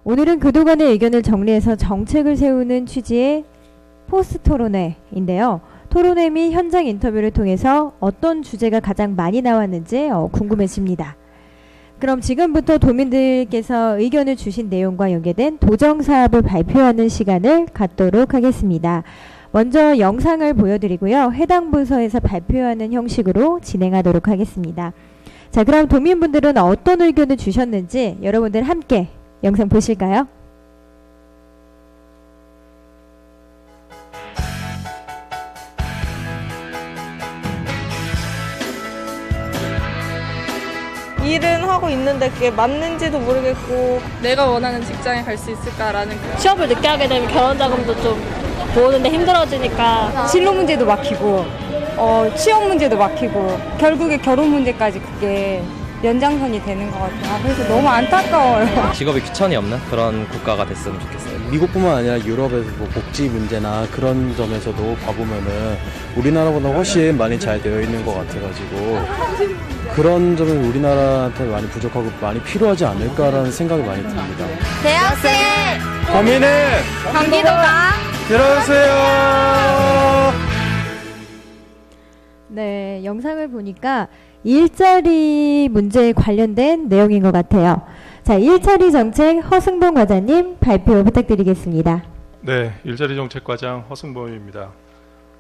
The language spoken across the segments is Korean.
오늘은 그동안의 의견을 정리해서 정책을 세우는 취지의 포스트 토론회인데요. 토론회 및 현장 인터뷰를 통해서 어떤 주제가 가장 많이 나왔는지 궁금해집니다. 그럼 지금부터 도민들께서 의견을 주신 내용과 연계된 도정사업을 발표하는 시간을 갖도록 하겠습니다. 먼저 영상을 보여드리고요. 해당 부서에서 발표하는 형식으로 진행하도록 하겠습니다. 자, 그럼 도민분들은 어떤 의견을 주셨는지 여러분들 함께 영상 보실까요? 일은 하고 있는데 그게 맞는지도 모르겠고 내가 원하는 직장에 갈 수 있을까라는 취업을 늦게 하게 되면 결혼 자금도 좀 모으는데 힘들어지니까 진로 문제도 막히고 취업 문제도 막히고 결국에 결혼 문제까지 그게 연장선이 되는 것 같아요. 그래서 너무 안타까워요. 직업에 귀천이 없는 그런 국가가 됐으면 좋겠어요. 미국뿐만 아니라 유럽에서 뭐 복지 문제나 그런 점에서도 봐보면은 우리나라보다 훨씬 많이 잘 되어 있는 것 같아가지고 그런 점은 우리나라한테 많이 부족하고 많이 필요하지 않을까라는 생각이 많이 듭니다. 대학생 고민은 경기도가 들어주세요. 네, 영상을 보니까 일자리 문제에 관련된 내용인 것 같아요. 자, 일자리 정책 허승봉 과장님 발표 부탁드리겠습니다. 네, 일자리 정책과장 허승범입니다.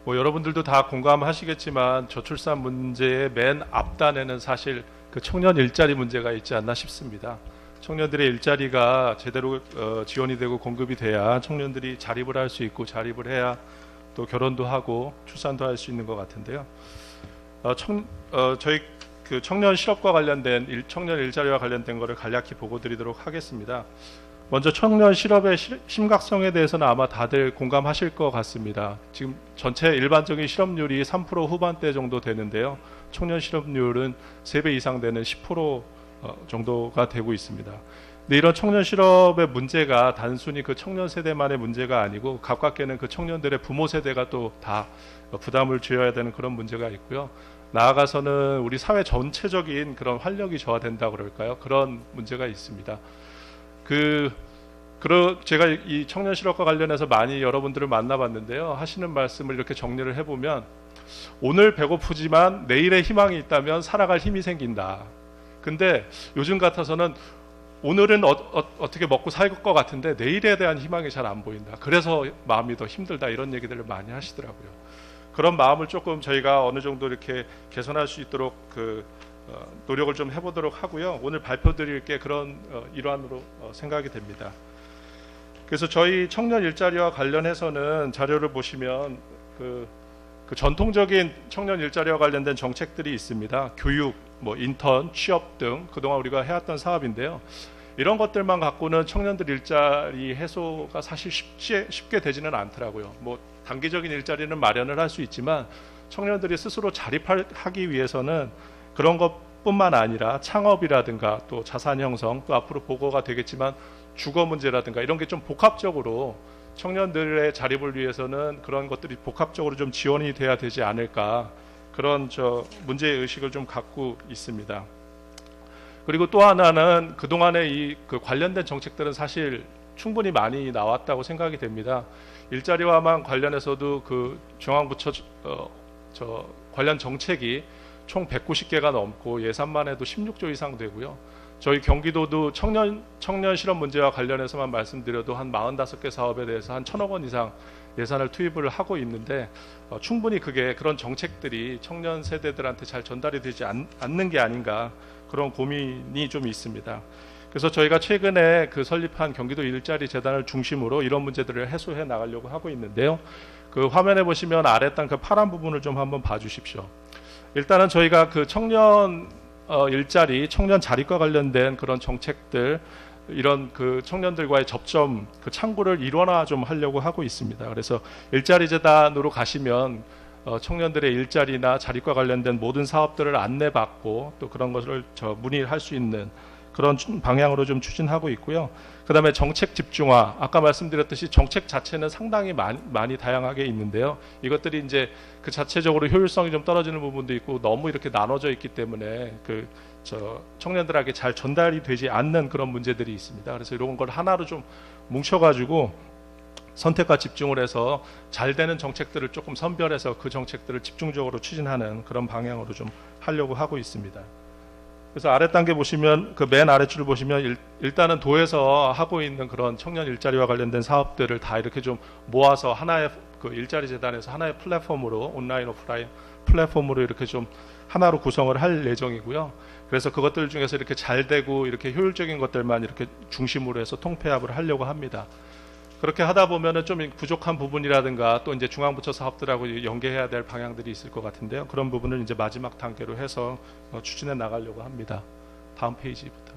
여러분들도 다 공감하시겠지만 저출산 문제의 맨 앞단에는 사실 그 청년 일자리 문제가 있지 않나 싶습니다. 청년들의 일자리가 제대로 지원이 되고 공급이 돼야 청년들이 자립을 할 수 있고 자립을 해야 또 결혼도 하고 출산도 할 수 있는 것 같은데요. 저희 그 청년 실업과 관련된 청년 일자리와 관련된 것을 간략히 보고 드리도록 하겠습니다. 먼저 청년 실업의 심각성에 대해서는 아마 다들 공감하실 것 같습니다. 지금 전체 일반적인 실업률이 3% 후반대 정도 되는데요. 청년 실업률은 3배 이상 되는 10% 정도가 되고 있습니다. 근데 이런 청년 실업의 문제가 단순히 그 청년 세대만의 문제가 아니고 가깝게는 그 청년들의 부모 세대가 또 다 부담을 져야 되는 그런 문제가 있고요. 나아가서는 우리 사회 전체적인 그런 활력이 저하된다 그럴까요? 그런 문제가 있습니다. 제가 이 청년 실업과 관련해서 많이 여러분들을 만나봤는데요. 하시는 말씀을 이렇게 정리를 해보면 오늘 배고프지만 내일의 희망이 있다면 살아갈 힘이 생긴다. 근데 요즘 같아서는 오늘은 어떻게 먹고 살 것 같은데 내일에 대한 희망이 잘 안 보인다. 그래서 마음이 더 힘들다. 이런 얘기들을 많이 하시더라고요. 그런 마음을 조금 저희가 어느 정도 이렇게 개선할 수 있도록 노력을 좀 해보도록 하고요. 오늘 발표 드릴 게 그런 일환으로 생각이 됩니다. 그래서 저희 청년 일자리와 관련해서는 자료를 보시면 그 전통적인 청년 일자리와 관련된 정책들이 있습니다. 교육, 인턴, 취업 등 그동안 우리가 해왔던 사업인데요. 이런 것들만 갖고는 청년들 일자리 해소가 사실 쉽게 되지는 않더라고요. 단기적인 일자리는 마련을 할 수 있지만 청년들이 스스로 자립하기 위해서는 그런 것뿐만 아니라 창업이라든가 또 자산 형성, 또 앞으로 보고가 되겠지만 주거 문제라든가 이런 게 좀 복합적으로 청년들의 자립을 위해서는 그런 것들이 복합적으로 좀 지원이 돼야 되지 않을까, 그런 문제의 의식을 좀 갖고 있습니다. 그리고 또 하나는 그동안의 그 관련된 정책들은 사실 충분히 많이 나왔다고 생각이 됩니다. 일자리와만 관련해서도 그 중앙부처 관련 정책이 총 190개가 넘고 예산만 해도 16조 이상 되고요. 저희 경기도도 청년 실업 문제와 관련해서만 말씀드려도 한 45개 사업에 대해서 한 1,000억 원 이상 예산을 투입을 하고 있는데 충분히 그런 정책들이 청년 세대들한테 잘 전달이 되지 않는 게 아닌가, 그런 고민이 좀 있습니다. 그래서 저희가 최근에 설립한 경기도 일자리 재단을 중심으로 이런 문제들을 해소해 나가려고 하고 있는데요. 그 화면에 보시면 아래 땅 파란 부분을 좀 한번 봐주십시오. 일단은 저희가 청년 일자리, 청년 자립과 관련된 그런 정책들, 이런 청년들과의 접점, 창구를 일원화 좀 하려고 하고 있습니다. 그래서 일자리 재단으로 가시면 청년들의 일자리나 자립과 관련된 모든 사업들을 안내받고 또 그런 것을 문의할 수 있는 그런 방향으로 좀 추진하고 있고요. 그다음에 정책 집중화, 아까 말씀드렸듯이 정책 자체는 상당히 많이 다양하게 있는데요. 이것들이 이제 그 자체적으로 효율성이 좀 떨어지는 부분도 있고 너무 이렇게 나눠져 있기 때문에 청년들에게 잘 전달이 되지 않는 그런 문제들이 있습니다. 그래서 이런 걸 하나로 좀 뭉쳐가지고 선택과 집중을 해서 잘 되는 정책들을 조금 선별해서 그 정책들을 집중적으로 추진하는 그런 방향으로 좀 하려고 하고 있습니다. 그래서 아래 단계 보시면 그 맨 아래줄을 보시면 일단은 도에서 하고 있는 그런 청년 일자리와 관련된 사업들을 다 이렇게 좀 모아서 하나의 그 일자리 재단에서 하나의 플랫폼으로 온라인 오프라인 플랫폼으로 이렇게 좀 하나로 구성을 할 예정이고요. 그래서 그것들 중에서 이렇게 잘 되고 이렇게 효율적인 것들만 이렇게 중심으로 해서 통폐합을 하려고 합니다. 그렇게 하다 보면은 좀 부족한 부분이라든가 또 이제 중앙부처 사업들하고 연계해야 될 방향들이 있을 것 같은데요. 그런 부분을 이제 마지막 단계로 해서 추진해 나가려고 합니다. 다음 페이지부터.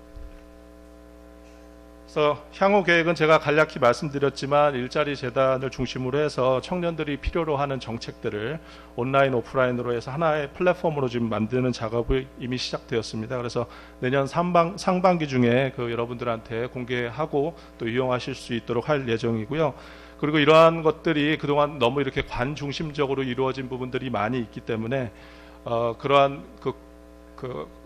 그래서 향후 계획은 제가 간략히 말씀드렸지만 일자리 재단을 중심으로 해서 청년들이 필요로 하는 정책들을 온라인 오프라인으로 해서 하나의 플랫폼으로 지금 만드는 작업이 이미 시작되었습니다. 그래서 내년 상반기 중에 여러분들한테 공개하고 또 이용하실 수 있도록 할 예정이고요. 그리고 이러한 것들이 그동안 너무 이렇게 관 중심적으로 이루어진 부분들이 많이 있기 때문에 그러한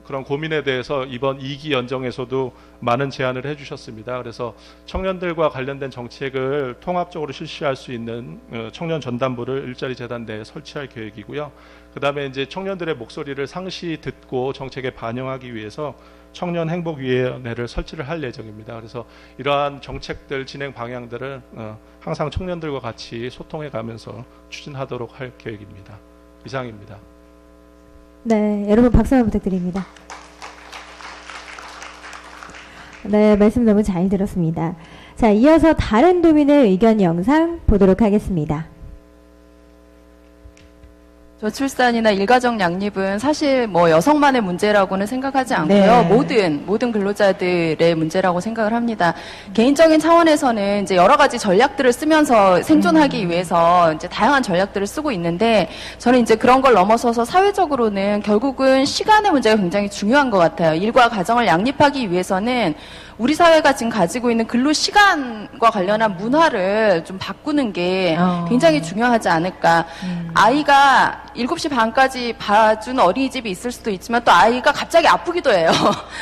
그런 고민에 대해서 이번 2기 연정에서도 많은 제안을 해주셨습니다. 그래서 청년들과 관련된 정책을 통합적으로 실시할 수 있는 청년 전담부를 일자리 재단 내에 설치할 계획이고요. 그 다음에 이제 청년들의 목소리를 상시 듣고 정책에 반영하기 위해서 청년 행복위원회를 설치를 할 예정입니다. 그래서 이러한 정책들 진행 방향들을 항상 청년들과 같이 소통해 가면서 추진하도록 할 계획입니다. 이상입니다. 네, 여러분 박수 한번 부탁드립니다. 네, 말씀 너무 잘 들었습니다. 자, 이어서 다른 도민의 의견 영상 보도록 하겠습니다. 저출산이나 일가정 양립은 사실 뭐 여성만의 문제라고는 생각하지 않고요. 네. 모든 근로자들의 문제라고 생각을 합니다. 개인적인 차원에서는 이제 여러 가지 전략들을 쓰면서 생존하기 위해서 이제 다양한 전략들을 쓰고 있는데 저는 이제 그런 걸 넘어서서 사회적으로는 결국은 시간의 문제가 굉장히 중요한 것 같아요. 일과 가정을 양립하기 위해서는 우리 사회가 지금 가지고 있는 근로 시간과 관련한 문화를 좀 바꾸는 게 굉장히 중요하지 않을까. 아이가 7시 반까지 봐준 어린이집이 있을 수도 있지만 또 아이가 갑자기 아프기도 해요.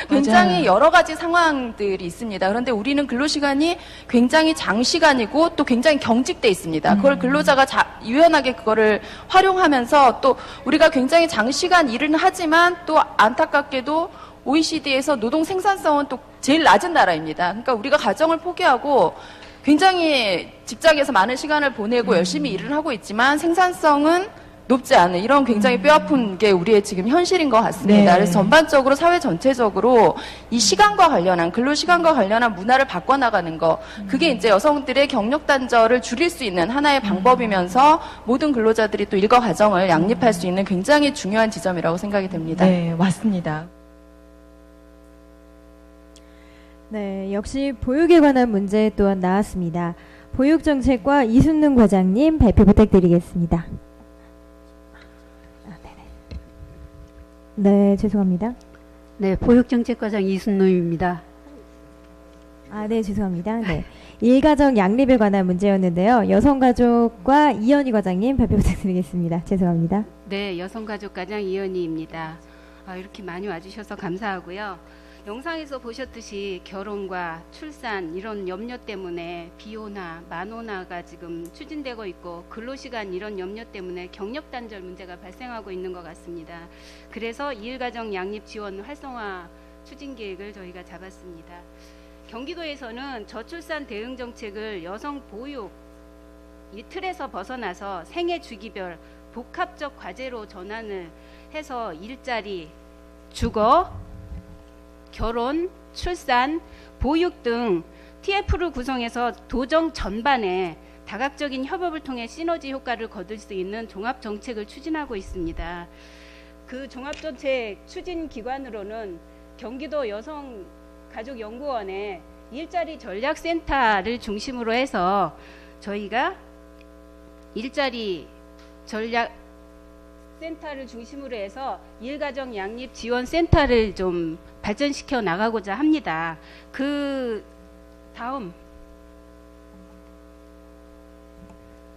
굉장히 여러 가지 상황들이 있습니다. 그런데 우리는 근로시간이 굉장히 장시간이고 또 굉장히 경직돼 있습니다. 그걸 근로자가 유연하게 그거를 활용하면서 또 우리가 굉장히 장시간 일은 하지만 또 안타깝게도 OECD에서 노동 생산성은 또 제일 낮은 나라입니다. 그러니까 우리가 가정을 포기하고 굉장히 직장에서 많은 시간을 보내고 열심히 일을 하고 있지만 생산성은 높지 않은 이런 굉장히 뼈아픈 게 우리의 지금 현실인 것 같습니다. 그래서 전반적으로 사회 전체적으로 이 시간과 관련한 근로시간과 관련한 문화를 바꿔나가는 거 그게 이제 여성들의 경력 단절을 줄일 수 있는 하나의 방법이면서 모든 근로자들이 또 일과 가정을 양립할 수 있는 굉장히 중요한 지점이라고 생각이 됩니다. 네, 맞습니다. 네, 역시 보육에 관한 문제 또한 나왔습니다. 보육정책과 이순능 과장님 발표 부탁드리겠습니다. 네, 죄송합니다. 네, 보육정책과장 이순노입니다. 네, 죄송합니다. 네. 일가정 양립에 관한 문제였는데요. 여성가족과 이현희 과장님 발표 부탁드리겠습니다. 죄송합니다. 네, 여성가족과장 이현희입니다. 이렇게 많이 와주셔서 감사하고요. 영상에서 보셨듯이 결혼과 출산 이런 염려 때문에 비혼화, 만혼화가 지금 추진되고 있고 근로시간 이런 염려 때문에 경력 단절 문제가 발생하고 있는 것 같습니다. 그래서 일가정 양립 지원 활성화 추진 계획을 저희가 잡았습니다. 경기도에서는 저출산 대응 정책을 여성 보육 이 틀에서 벗어나서 생애 주기별 복합적 과제로 전환을 해서 일자리, 주거, 결혼, 출산, 보육 등 TF를 구성해서 도정 전반에 다각적인 협업을 통해 시너지 효과를 거둘 수 있는 종합정책을 추진하고 있습니다. 그 종합정책 추진 기관으로는 경기도 여성가족연구원의 일자리 전략센터를 중심으로 해서 저희가 일자리 전략 센터를 중심으로 해서 일가정 양립 지원 센터를 좀 발전시켜 나가고자 합니다. 그 다음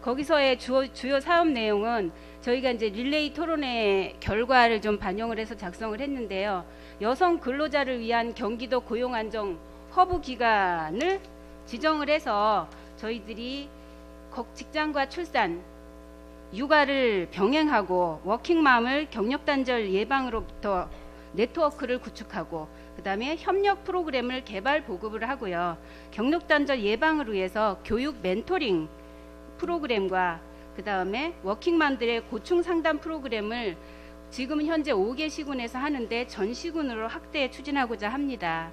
거기서의 주요 사업 내용은 저희가 이제 릴레이 토론회 결과를 좀 반영을 해서 작성을 했는데요. 여성 근로자를 위한 경기도 고용안정 허브 기간을 지정을 해서 저희들이 직장과 출산, 육아를 병행하고 워킹맘을 경력단절 예방으로부터 네트워크를 구축하고 그 다음에 협력 프로그램을 개발 보급을 하고요. 경력단절 예방을 위해서 교육 멘토링 프로그램과 그 다음에 워킹맘들의 고충 상담 프로그램을 지금 현재 5개 시군에서 하는데 전 시군으로 확대 추진하고자 합니다.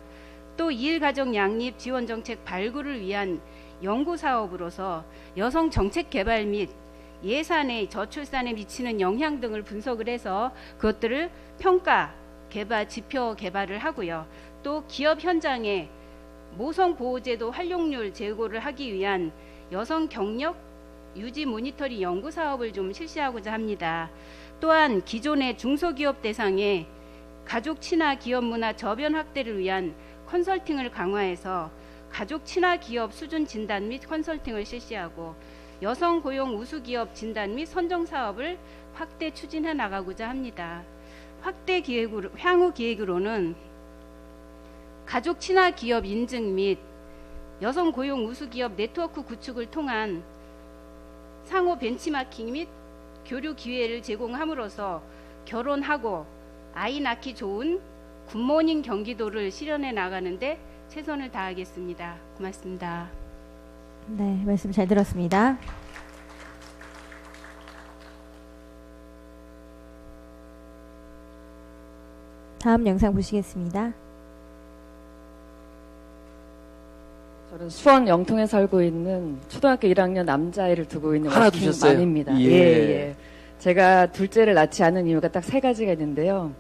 또 이일가정 양립 지원정책 발굴을 위한 연구사업으로서 여성 정책 개발 및 예산의 저출산에 미치는 영향 등을 분석을 해서 그것들을 평가, 개발, 지표 개발을 하고요. 또 기업 현장에 모성 보호제도 활용률 제고를 하기 위한 여성 경력 유지 모니터링 연구 사업을 좀 실시하고자 합니다. 또한 기존의 중소기업 대상의 가족 친화 기업 문화 저변 확대를 위한 컨설팅을 강화해서 가족 친화 기업 수준 진단 및 컨설팅을 실시하고 여성 고용 우수 기업 진단 및 선정 사업을 확대 추진해 나가고자 합니다. 확대 기획으로, 향후 기획으로는 가족 친화 기업 인증 및 여성 고용 우수 기업 네트워크 구축을 통한 상호 벤치마킹 및 교류 기회를 제공함으로써 결혼하고 아이 낳기 좋은 굿모닝 경기도를 실현해 나가는데 최선을 다하겠습니다. 고맙습니다. 네, 말씀 잘 들었습니다. 다음 영상 보시겠습니다. 저는 수원 영통에 살고 있는 초등학교 1학년 남자아이를 두고 있는 하나 두셨어요? 워킹맘입니다. 예. 제가 둘째를 낳지 않은 이유가 딱 세 가지가 있는데요.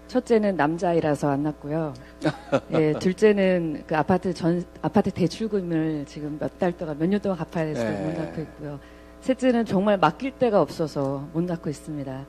첫째는 남자아이라서 안 낳고요. 예, 둘째는 그 아파트 대출금을 지금 몇 달 동안, 몇 년 동안 갚아야 돼서 못 낳고 있고요. 셋째는 정말 맡길 데가 없어서 못 낳고 있습니다.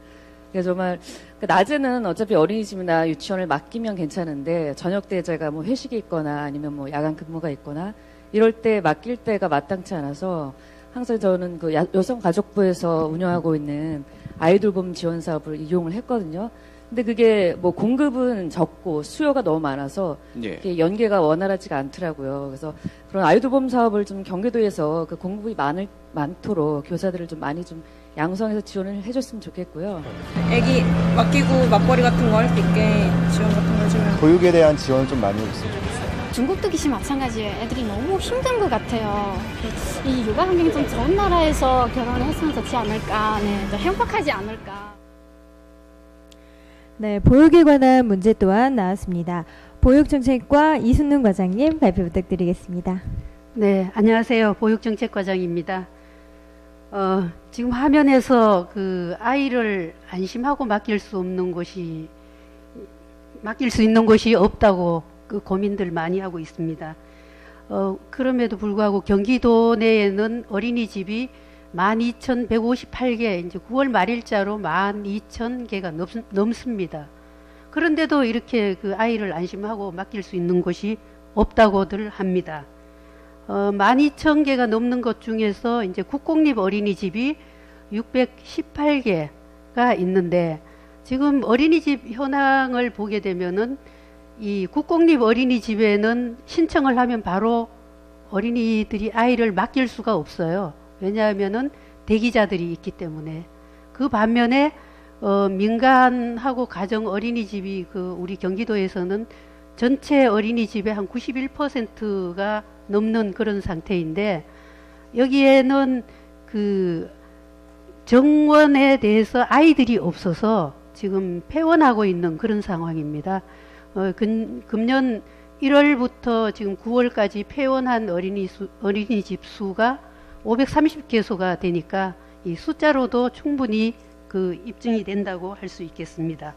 그래서 정말 낮에는 어차피 어린이집이나 유치원을 맡기면 괜찮은데 저녁 때 제가 뭐 회식이 있거나 아니면 뭐 야간 근무가 있거나 이럴 때 맡길 때가 마땅치 않아서 항상 저는 그 여성가족부에서 운영하고 있는 아이돌봄 지원 사업을 이용을 했거든요. 근데 그게 뭐 공급은 적고 수요가 너무 많아서 이게 연계가 원활하지가 않더라고요. 그래서 그런 아이돌봄 사업을 좀 경기도에서 그 공급이 많도록 교사들을 좀 많이 좀 양성해서 지원을 해줬으면 좋겠고요. 애기 맡기고 맞벌이 같은 거 할 수 있게 지원 같은 거 해주면. 교육에 대한 지원을 좀 많이 해줬으면 좋겠어요. 중국도 기시 마찬가지예요. 애들이 너무 힘든 것 같아요. 이 육아 환경이 좀 좋은 나라에서 결혼을 했으면 좋지 않을까, 네, 좀 행복하지 않을까. 네, 보육에 관한 문제 또한 나왔습니다. 보육정책과 이순능 과장님 발표 부탁드리겠습니다. 네, 안녕하세요. 보육정책과장입니다. 지금 화면에서 그 아이를 안심하고 맡길 수 있는 곳이 없다고 그 고민들 많이 하고 있습니다. 그럼에도 불구하고 경기도 내에는 어린이집이 12,158개, 이제 9월 말일자로 12,000개가 넘습니다. 그런데도 이렇게 그 아이를 안심하고 맡길 수 있는 곳이 없다고들 합니다. 12,000개가 넘는 것 중에서 이제 국공립 어린이집이 618개가 있는데 지금 어린이집 현황을 보게 되면은 이 국공립 어린이집에는 신청을 하면 바로 어린이들이 아이를 맡길 수가 없어요. 왜냐하면은 대기자들이 있기 때문에. 그 반면에 민간하고 가정 어린이집이 그 우리 경기도에서는 전체 어린이집의 한 91%가 넘는 그런 상태인데 여기에는 그 정원에 대해서 아이들이 없어서 지금 폐원하고 있는 그런 상황입니다. 금년 1월부터 지금 9월까지 폐원한 어린이집 수가 530개소가 되니까 이 숫자로도 충분히 그 입증이 된다고 할 수 있겠습니다.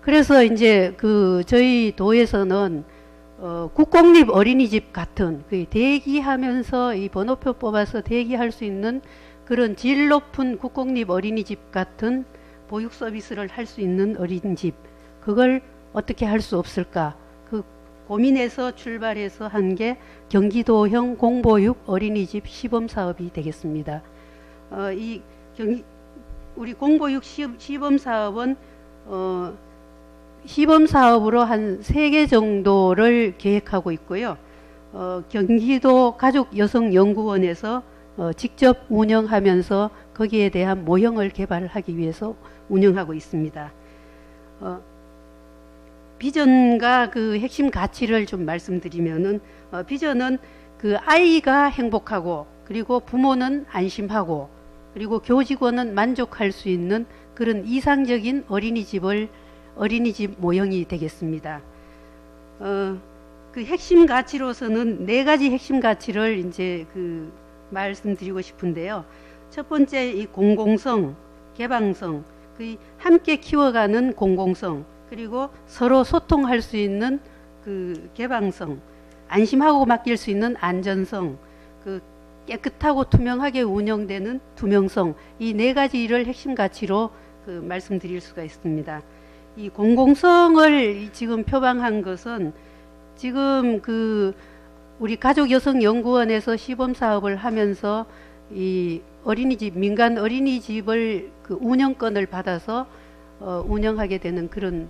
그래서 이제 그 저희 도에서는 국공립 어린이집 같은 그 대기하면서 이 번호표 뽑아서 대기할 수 있는 그런 질 높은 국공립 어린이집 같은 보육 서비스를 할 수 있는 어린이집, 그걸 어떻게 할 수 없을까, 그 고민해서 출발해서 한 게 경기도형 공보육 어린이집 시범 사업이 되겠습니다. 우리 공보육 시범 사업은 시범 사업으로 한 3개 정도를 계획하고 있고요. 경기도 가족여성연구원에서 직접 운영하면서 거기에 대한 모형을 개발하기 위해서 운영하고 있습니다. 비전과 그 핵심 가치를 좀 말씀드리면은, 비전은 그 아이가 행복하고, 그리고 부모는 안심하고, 그리고 교직원은 만족할 수 있는 그런 이상적인 어린이집 모형이 되겠습니다. 그 핵심 가치로서는 4가지 핵심 가치를 이제 말씀드리고 싶은데요. 첫 번째, 이 공공성, 개방성, 그 함께 키워가는 공공성, 그리고 서로 소통할 수 있는 그 개방성, 안심하고 맡길 수 있는 안전성, 그 깨끗하고 투명하게 운영되는 투명성, 이 4가지를 핵심 가치로 말씀드릴 수가 있습니다. 이 공공성을 지금 표방한 것은 지금 우리 가족여성연구원에서 시범 사업을 하면서 이 어린이집, 민간 어린이집을 운영권을 받아서 운영하게 되는 그런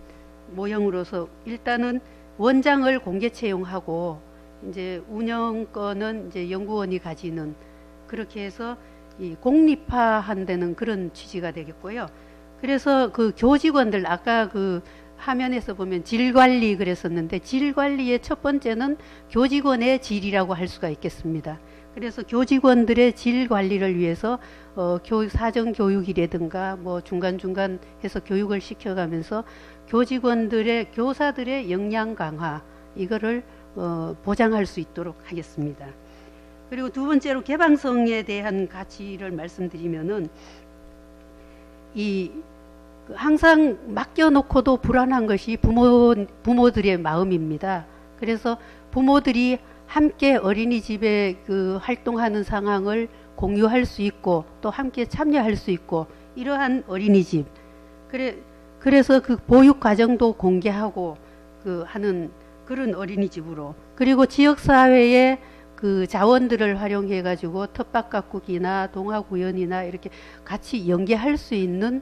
모형으로서, 일단은 원장을 공개 채용하고 이제 운영권은 이제 연구원이 가지는, 그렇게 해서 이 공립화한다는 그런 취지가 되겠고요. 그래서 그 교직원들, 아까 그 화면에서 보면 질관리 그랬었는데, 질관리의 첫 번째는 교직원의 질이라고 할 수가 있겠습니다. 그래서 교직원들의 질 관리를 위해서 사정 교육이라든가 뭐 중간중간 해서 교육을 시켜가면서 교사들의 역량 강화, 이거를 보장할 수 있도록 하겠습니다. 그리고 두 번째로 개방성에 대한 가치를 말씀드리면은, 항상 맡겨놓고도 불안한 것이 부모들의 마음입니다. 그래서 부모들이 함께 어린이집에 활동하는 상황을 공유할 수 있고, 또 함께 참여할 수 있고, 이러한 어린이집, 그래서 그 보육 과정도 공개하고 하는 그런 어린이집으로, 그리고 지역사회의 그 자원들을 활용해 가지고 텃밭가꾸기나 동화구연이나 이렇게 같이 연계할 수 있는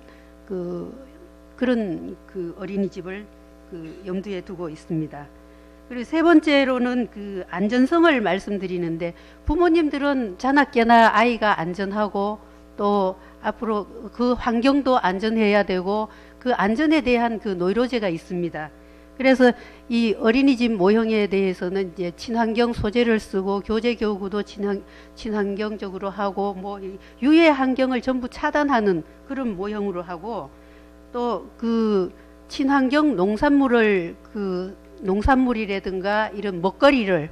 그런 어린이집을 염두에 두고 있습니다. 그리고 세 번째로는 안전성을 말씀드리는데, 부모님들은 자나깨나 아이가 안전하고 또 앞으로 그 환경도 안전해야 되고, 그 안전에 대한 노이로제가 있습니다. 그래서 이 어린이집 모형에 대해서는 이제 친환경 소재를 쓰고, 교재 교구도 친환경적으로 하고, 뭐 유해 환경을 전부 차단하는 그런 모형으로 하고, 또 친환경 농산물을 농산물이라든가 이런 먹거리를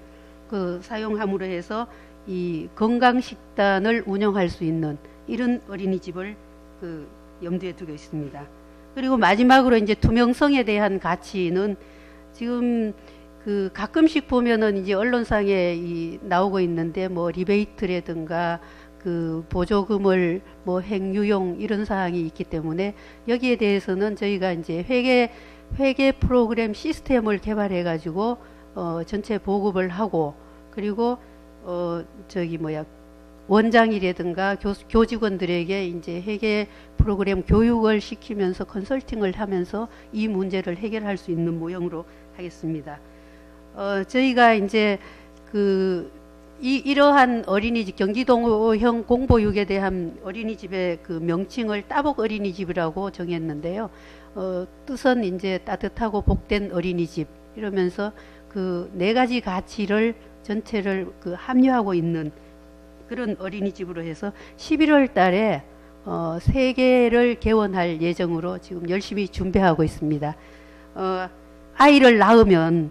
사용함으로 해서 이 건강식단을 운영할 수 있는 이런 어린이집을 염두에 두고 있습니다. 그리고 마지막으로 이제 투명성에 대한 가치는, 지금 가끔씩 보면은 이제 언론상에 나오고 있는데, 뭐 리베이트라든가 보조금을 뭐 행유용 이런 사항이 있기 때문에, 여기에 대해서는 저희가 이제 회계 프로그램 시스템을 개발해 가지고 전체 보급을 하고, 그리고 원장이라든가 교직원들에게 이제 회계 프로그램 교육을 시키면서 컨설팅을 하면서 이 문제를 해결할 수 있는 모형으로 하겠습니다. 저희가 이제 이러한 어린이집, 경기도형 공보육에 대한 어린이집의 명칭을 따복 어린이집이라고 정했는데요. 뜻은 이제 따뜻하고 복된 어린이집, 이러면서 4가지 가치를 전체를 함유하고 있는 그런 어린이집으로 해서 11월 달에 3개를 개원할 예정으로 지금 열심히 준비하고 있습니다. 아이를 낳으면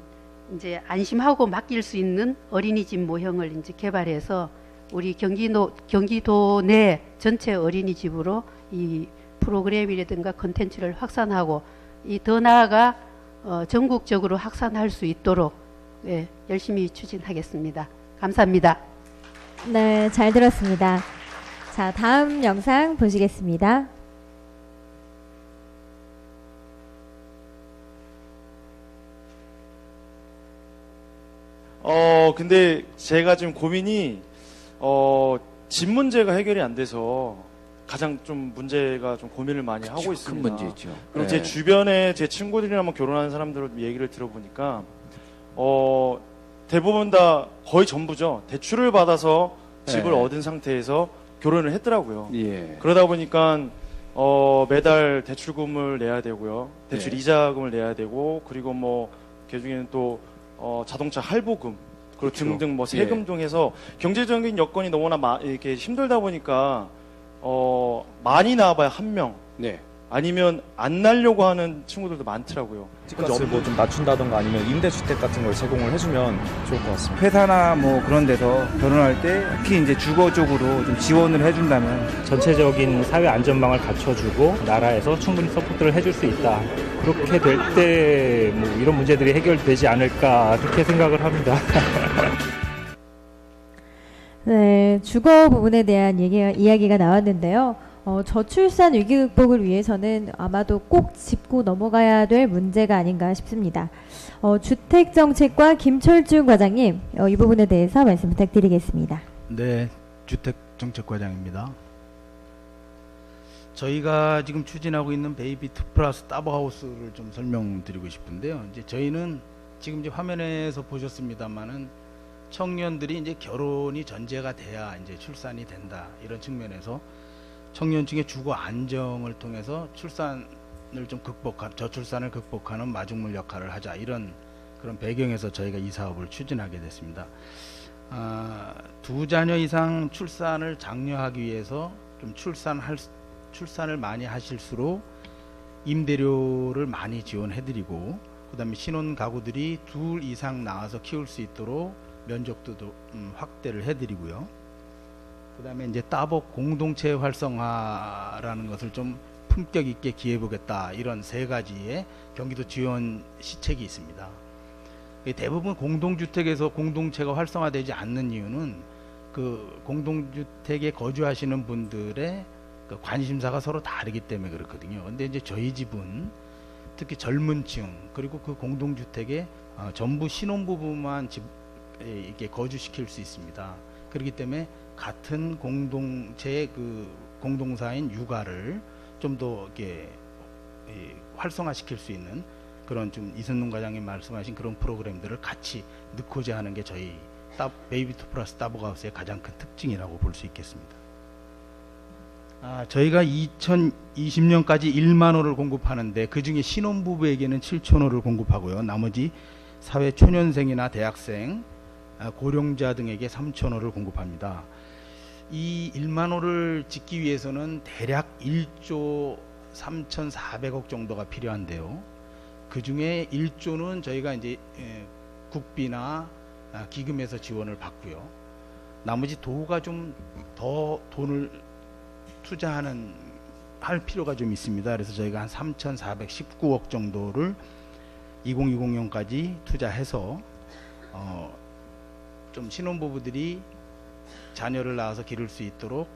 이제 안심하고 맡길 수 있는 어린이집 모형을 이제 개발해서 우리 경기도 내 전체 어린이집으로 이 프로그램이라든가 컨텐츠를 확산하고, 더 나아가 전국적으로 확산할 수 있도록 열심히 추진하겠습니다. 감사합니다. 네, 잘 들었습니다. 자, 다음 영상 보시겠습니다. 근데 제가 지금 고민이 집 문제가 해결이 안 돼서 가장 좀 문제가 좀 고민을 많이 하고 있습니다. 큰 문제죠. 그리고 네. 제 주변에 제 친구들이나 뭐 결혼하는 사람들 얘기를 들어보니까 대부분 다 거의 전부죠. 대출을 받아서 집을 네. 얻은 상태에서 결혼을 했더라고요. 예. 그러다 보니까 매달 대출금을 내야 되고요. 대출 네. 이자금을 내야 되고 그리고 뭐 그중에는 또 자동차 할부금 그리고 그렇죠. 등등 뭐 예. 세금 등 해서 경제적인 여건이 너무나 이렇게 힘들다 보니까 많이 나와봐야 한 명. 네. 아니면 안 날려고 하는 친구들도 많더라고요. 집값을 뭐 좀 낮춘다던가 아니면 임대주택 같은 걸 제공을 해주면 좋을 것 같습니다. 회사나 뭐 그런 데서 결혼할 때 특히 이제 주거 쪽으로 좀 지원을 해준다면 전체적인 사회 안전망을 갖춰주고 나라에서 충분히 서포트를 해줄 수 있다. 그렇게 될 때 뭐 이런 문제들이 해결되지 않을까 그렇게 생각을 합니다. 네, 주거 부분에 대한 이야기가 나왔는데요. 저출산 위기 극복을 위해서는 아마도 꼭 짚고 넘어가야 될 문제가 아닌가 싶습니다. 주택정책과 김철중 과장님, 이 부분에 대해서 말씀 부탁드리겠습니다. 네, 주택정책과장입니다. 저희가 지금 추진하고 있는 베이비 2 플러스 따버하우스를 좀 설명드리고 싶은데요. 이제 저희는 지금 이제 화면에서 보셨습니다만은 청년들이 이제 결혼이 전제가 돼야 이제 출산이 된다 이런 측면에서 청년층의 주거 안정을 통해서 출산을 좀 저출산을 극복하는 마중물 역할을 하자 이런 그런 배경에서 저희가 이 사업을 추진하게 됐습니다. 2자녀 이상 출산을 장려하기 위해서 좀 출산을 많이 하실수록 임대료를 많이 지원해드리고 그다음에 신혼 가구들이 2 이상 낳아서 키울 수 있도록 면적도 확대를 해드리고요. 그 다음에 이제 따복 공동체 활성화라는 것을 좀 품격 있게 기해보겠다 이런 3가지의 경기도 지원 시책이 있습니다. 대부분 공동주택에서 공동체가 활성화되지 않는 이유는 그 공동주택에 거주하시는 분들의 그 관심사가 서로 다르기 때문에 그렇거든요. 근데 이제 저희 집은 특히 젊은 층 그리고 그 공동주택에 전부 신혼부부만 이렇게 거주시킬 수 있습니다. 그렇기 때문에 같은 공동체의 그 공동사인 육아를 좀 더 이렇게 활성화시킬 수 있는 그런 좀 이선동 과장님 말씀하신 그런 프로그램들을 같이 넣고자 하는 게 저희 베이비 2 플러스 따복하우스의 가장 큰 특징이라고 볼 수 있겠습니다. 저희가 2020년까지 1만 호를 공급하는데 그 중에 신혼부부에게는 7천 호를 공급하고요. 나머지 사회 초년생이나 대학생, 고령자 등에게 3천 호를 공급합니다. 이 1만 호를 짓기 위해서는 대략 1조 3,400억 정도가 필요한데요. 그 중에 1조는 저희가 이제 국비나 기금에서 지원을 받고요. 나머지 도가 좀 더 돈을 할 필요가 좀 있습니다. 그래서 저희가 한 3,419억 정도를 2020년까지 투자해서 좀 신혼부부들이 자녀를 낳아서 기를 수 있도록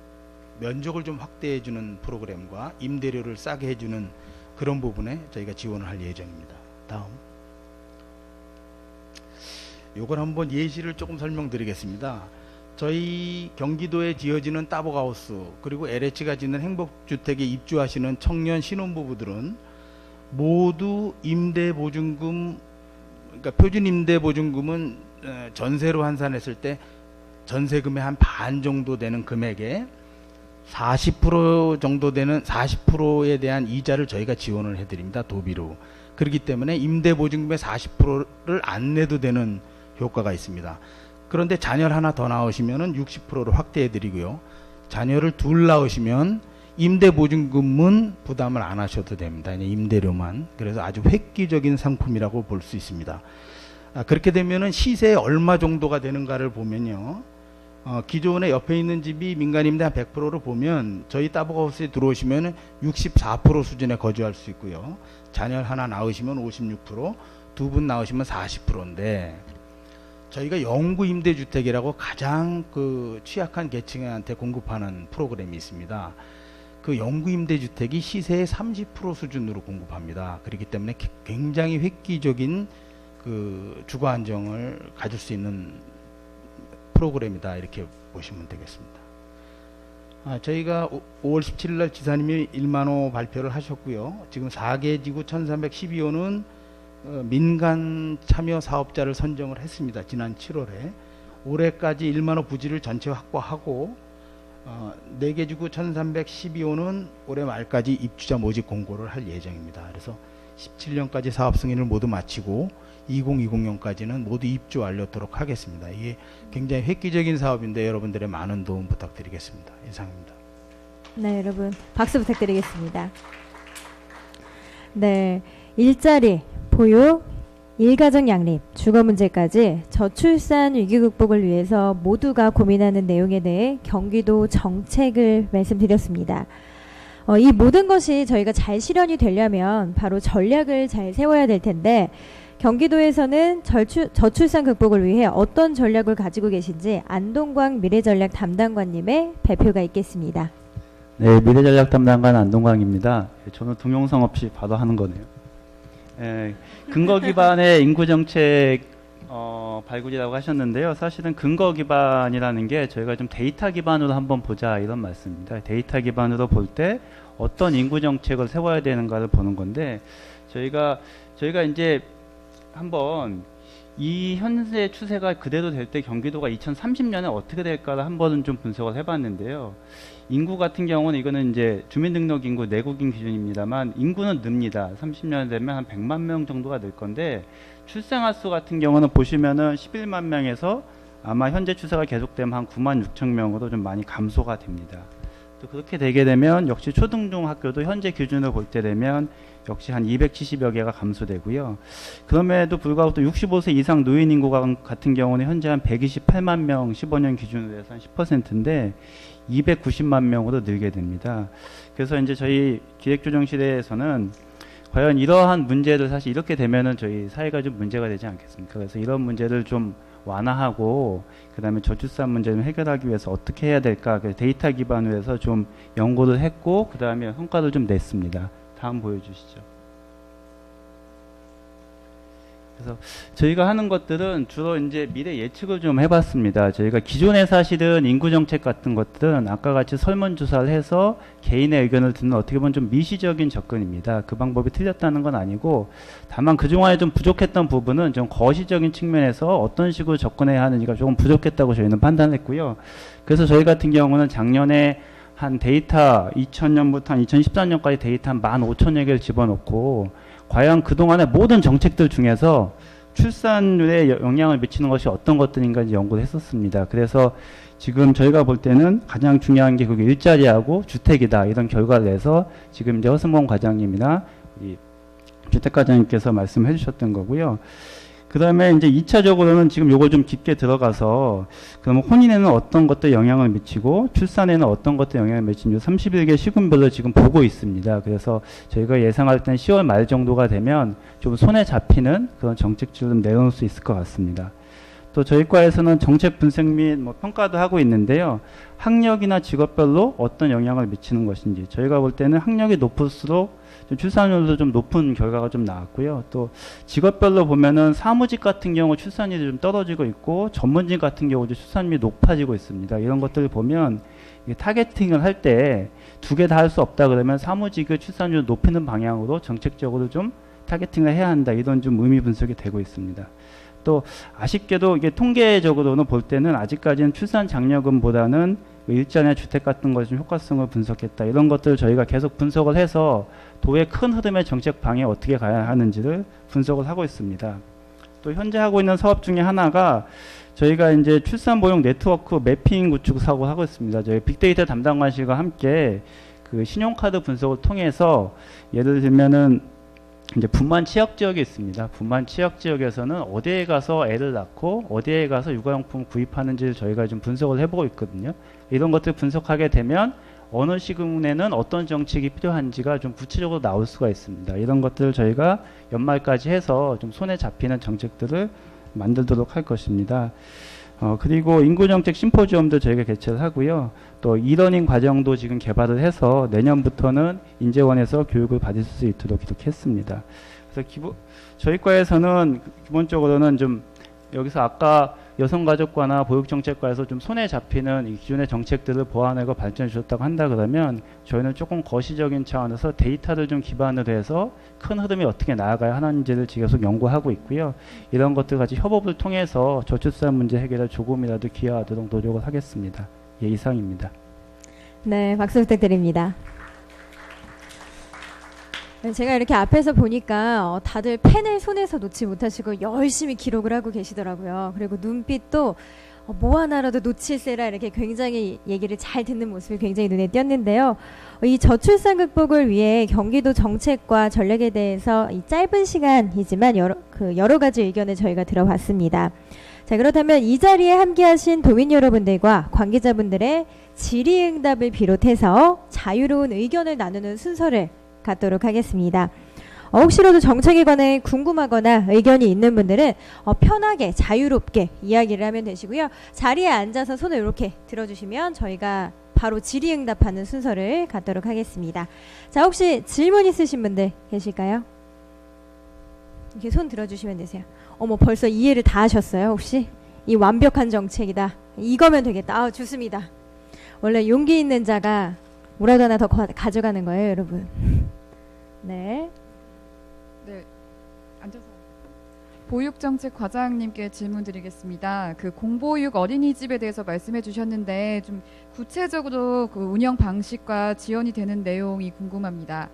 면적을 좀 확대해 주는 프로그램과 임대료를 싸게 해주는 그런 부분에 저희가 지원을 할 예정입니다. 다음. 요걸 한번 예시를 조금 설명드리겠습니다. 저희 경기도에 지어지는 따복하우스 그리고 LH가 짓는 행복주택에 입주하시는 청년 신혼부부들은 모두 임대보증금, 그러니까 표준 임대보증금은 전세로 환산했을 때 전세금의 한 반 정도 되는 금액에 40% 정도 되는 40%에 대한 이자를 저희가 지원을 해드립니다. 도비로. 그렇기 때문에 임대보증금의 40%를 안 내도 되는 효과가 있습니다. 그런데 자녀를 하나 더 낳으시면 60%로 확대해드리고요. 자녀를 둘 낳으시면 임대보증금은 부담을 안 하셔도 됩니다. 그냥 임대료만. 그래서 아주 획기적인 상품이라고 볼 수 있습니다. 그렇게 되면은 시세에 얼마 정도가 되는가를 보면요. 기존에 옆에 있는 집이 민간임대 한 100%를 보면 저희 따복하우스에 들어오시면 64% 수준에 거주할 수 있고요. 자녀를 하나 낳으시면 56%, 2분 낳으시면 40%인데 저희가 영구 임대주택이라고 가장 그 취약한 계층한테 공급하는 프로그램이 있습니다. 그 영구 임대주택이 시세의 30% 수준으로 공급합니다. 그렇기 때문에 굉장히 획기적인 그 주거 안정을 가질 수 있는 프로그램이다 이렇게 보시면 되겠습니다. 저희가 5월 17일 날 지사님이 1만호 발표를 하셨고요. 지금 4개 지구 1312호는 민간 참여 사업자를 선정을 했습니다. 지난 7월에. 올해까지 1만호 부지를 전체 확보하고 4개 지구 1312호는 올해 말까지 입주자 모집 공고를 할 예정입니다. 그래서 17년까지 사업 승인을 모두 마치고 2020년까지는 모두 입주 완료토록 하겠습니다. 이게 굉장히 획기적인 사업인데 여러분들의 많은 도움 부탁드리겠습니다. 이상입니다. 네, 여러분 박수 부탁드리겠습니다. 네, 일자리, 보육, 일가정 양립, 주거 문제까지 저출산 위기 극복을 위해서 모두가 고민하는 내용에 대해 경기도 정책을 말씀드렸습니다. 이 모든 것이 저희가 잘 실현이 되려면 바로 전략을 잘 세워야 될 텐데 경기도에서는 저출산 극복을 위해 어떤 전략을 가지고 계신지 안동광 미래전략 담당관님의 발표가 있겠습니다. 네, 미래전략 담당관 안동광입니다. 저는 동영상 없이 바로 하는 거네요. 근거 기반의 인구 정책 발굴이라고 하셨는데요. 사실은 근거 기반이라는 게 저희가 좀 데이터 기반으로 한번 보자 이런 말씀입니다. 데이터 기반으로 볼 때 어떤 인구 정책을 세워야 되는가를 보는 건데 저희가 이제 한번 이 현재 추세가 그대로 될 때 경기도가 2030년에 어떻게 될까를 한번은 좀 분석을 해봤는데요. 인구 같은 경우는 이거는 이제 주민등록 인구 내국인 기준입니다만 인구는 늡니다. 30년 되면 한 100만 명 정도가 늘 건데 출생아 수 같은 경우는 보시면은 11만 명에서 아마 현재 추세가 계속되면 한 9만 6천 명으로 좀 많이 감소가 됩니다. 또 그렇게 되게 되면 역시 초등중학교도 현재 기준으로 볼 때 되면 역시 한 270여 개가 감소되고요. 그럼에도 불구하고 또 65세 이상 노인 인구 같은 경우는 현재 한 128만 명 15년 기준으로 해서 한 10%인데 290만 명으로 늘게 됩니다. 그래서 이제 저희 기획조정실에서는 과연 이러한 문제를 사실 이렇게 되면은 저희 사회가 좀 문제가 되지 않겠습니까? 그래서 이런 문제를 좀 완화하고 그다음에 저출산 문제를 해결하기 위해서 어떻게 해야 될까? 그래서 데이터 기반으로 해서 좀 연구를 했고 그다음에 성과를 좀 냈습니다. 다음 보여주시죠. 그래서 저희가 하는 것들은 주로 이제 미래 예측을 좀 해봤습니다. 저희가 기존에 사실은 인구 정책 같은 것들은 아까 같이 설문조사를 해서 개인의 의견을 듣는 어떻게 보면 좀 미시적인 접근입니다. 그 방법이 틀렸다는 건 아니고 다만 그동안에 좀 부족했던 부분은 좀 거시적인 측면에서 어떤 식으로 접근해야 하는지가 조금 부족했다고 저희는 판단했고요. 그래서 저희 같은 경우는 작년에 한 데이터 2000년부터 한 2014년까지 데이터 한 15,000여 개를 집어넣고 과연 그동안의 모든 정책들 중에서 출산율에 영향을 미치는 것이 어떤 것들인가 연구를 했었습니다. 그래서 지금 저희가 볼 때는 가장 중요한 게 그게 일자리하고 주택이다 이런 결과를 내서 지금 이제 허승범 과장님이나 이 주택과장님께서 말씀해 주셨던 거고요. 그 다음에 이제 2차적으로는 지금 요거 좀 깊게 들어가서 그러면 혼인에는 어떤 것들 영향을 미치고 출산에는 어떤 것들 영향을 미치는지 31개 시군별로 지금 보고 있습니다. 그래서 저희가 예상할 때는 10월 말 정도가 되면 좀 손에 잡히는 그런 정책들을 좀 내놓을 수 있을 것 같습니다. 또 저희 과에서는 정책 분석 및 뭐 평가도 하고 있는데요. 학력이나 직업별로 어떤 영향을 미치는 것인지 저희가 볼 때는 학력이 높을수록 좀 출산율도 좀 높은 결과가 좀 나왔고요. 또 직업별로 보면은 사무직 같은 경우 출산율이 좀 떨어지고 있고 전문직 같은 경우도 출산율이 높아지고 있습니다. 이런 것들을 보면 타겟팅을 할 때 두 개 다 할 수 없다 그러면 사무직의 출산율을 높이는 방향으로 정책적으로 좀 타겟팅을 해야 한다. 이런 좀 의미 분석이 되고 있습니다. 또 아쉽게도 이게 통계적으로는 볼 때는 아직까지는 출산 장려금보다는 일자리나 주택 같은 것의 효과성을 분석했다. 이런 것들을 저희가 계속 분석을 해서 도의 큰 흐름의 정책 방향에 어떻게 가야 하는지를 분석을 하고 있습니다. 또 현재 하고 있는 사업 중에 하나가 저희가 이제 출산 보육 네트워크 매핑 구축 사업을 하고 있습니다. 저희 빅데이터 담당관실과 함께 그 신용카드 분석을 통해서 예를 들면은 이제 분만 취약 지역이 있습니다. 분만 취약 지역에서는 어디에 가서 애를 낳고 어디에 가서 육아용품 구입하는지를 저희가 좀 분석을 해보고 있거든요. 이런 것들 분석하게 되면 어느 시군에는 어떤 정책이 필요한지가 좀 구체적으로 나올 수가 있습니다. 이런 것들을 저희가 연말까지 해서 좀 손에 잡히는 정책들을 만들도록 할 것입니다. 그리고 인구정책 심포지엄도 저희가 개최를 하고요. 또 이러닝 과정도 지금 개발을 해서 내년부터는 인재원에서 교육을 받을 수 있도록 이렇게 했습니다. 그래서 저희 과에서는 기본적으로는 좀 여기서 아까 여성가족과나 보육정책과에서 좀 손에 잡히는 이 기존의 정책들을 보완하고 발전해 주셨다고 한다 그러면 저희는 조금 거시적인 차원에서 데이터를 좀 기반으로 해서 큰 흐름이 어떻게 나아가야 하는지를 계속 연구하고 있고요. 이런 것들 같이 협업을 통해서 저출산 문제 해결에 조금이라도 기여하도록 노력을 하겠습니다. 예, 이상입니다. 네, 박수 부탁드립니다. 제가 이렇게 앞에서 보니까 다들 펜을 손에서 놓지 못하시고 열심히 기록을 하고 계시더라고요. 그리고 눈빛도 뭐 하나라도 놓칠세라 이렇게 굉장히 얘기를 잘 듣는 모습이 굉장히 눈에 띄었는데요. 이 저출산 극복을 위해 경기도 정책과 전략에 대해서 이 짧은 시간이지만 여러 가지 의견을 저희가 들어봤습니다. 자, 그렇다면 이 자리에 함께하신 도민 여러분들과 관계자분들의 질의응답을 비롯해서 자유로운 의견을 나누는 순서를 갖도록 하겠습니다. 혹시라도 정책에 관해 궁금하거나 의견이 있는 분들은 편하게 자유롭게 이야기를 하면 되시고요. 자리에 앉아서 손을 이렇게 들어주시면 저희가 바로 질의응답하는 순서를 갖도록 하겠습니다. 자, 혹시 질문 있으신 분들 계실까요? 이렇게 손 들어주시면 되세요. 어머, 벌써 이해를 다 하셨어요, 혹시? 이 완벽한 정책이다. 이거면 되겠다. 좋습니다. 원래 용기 있는 자가 뭐라도 하나 더 가져가는 거예요, 여러분. 네. 네. 앉아서. 보육정책 과장님께 질문 드리겠습니다. 그 공보육 어린이집에 대해서 말씀해 주셨는데 좀 구체적으로 그 운영 방식과 지원이 되는 내용이 궁금합니다.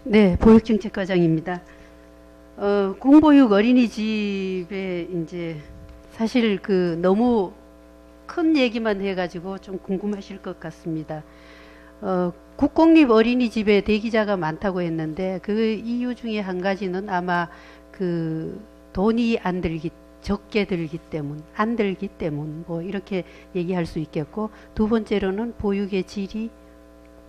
네, 보육정책 과장입니다. 공보육 어린이집에 이제 사실 너무 큰 얘기만 해가지고 좀 궁금하실 것 같습니다. 국공립 어린이집에 대기자가 많다고 했는데 그 이유 중에 한 가지는 아마 돈이 적게 들기 때문 뭐 이렇게 얘기할 수 있겠고, 두 번째로는 보육의 질이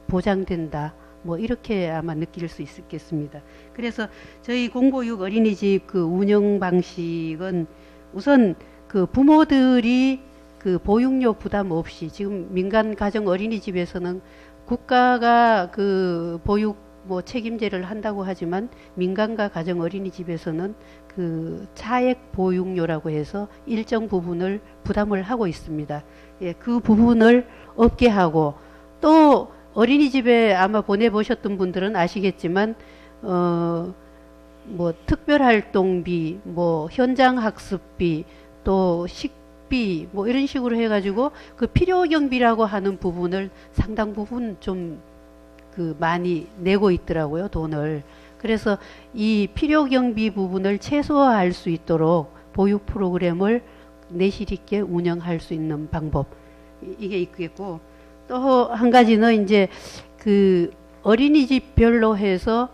보장된다. 뭐 이렇게 아마 느낄 수 있겠습니다. 그래서 저희 공보육 어린이집 운영 방식은 우선 부모들이 보육료 부담 없이, 지금 민간 가정 어린이집에서는 국가가 보육 책임제를 한다고 하지만 민간과 가정 어린이집에서는 차액 보육료라고 해서 일정 부분을 부담을 하고 있습니다. 예, 그 부분을 없게 하고, 또 어린이집에 아마 보내보셨던 분들은 아시겠지만 특별활동비, 현장학습비, 또 식비 이런 식으로 해가지고 필요경비라고 하는 부분을 상당 부분 좀 많이 내고 있더라고요, 돈을. 그래서 이 필요경비 부분을 최소화할 수 있도록 보육 프로그램을 내실 있게 운영할 수 있는 방법, 이게 있겠고, 또 한 가지는 이제 어린이집별로 해서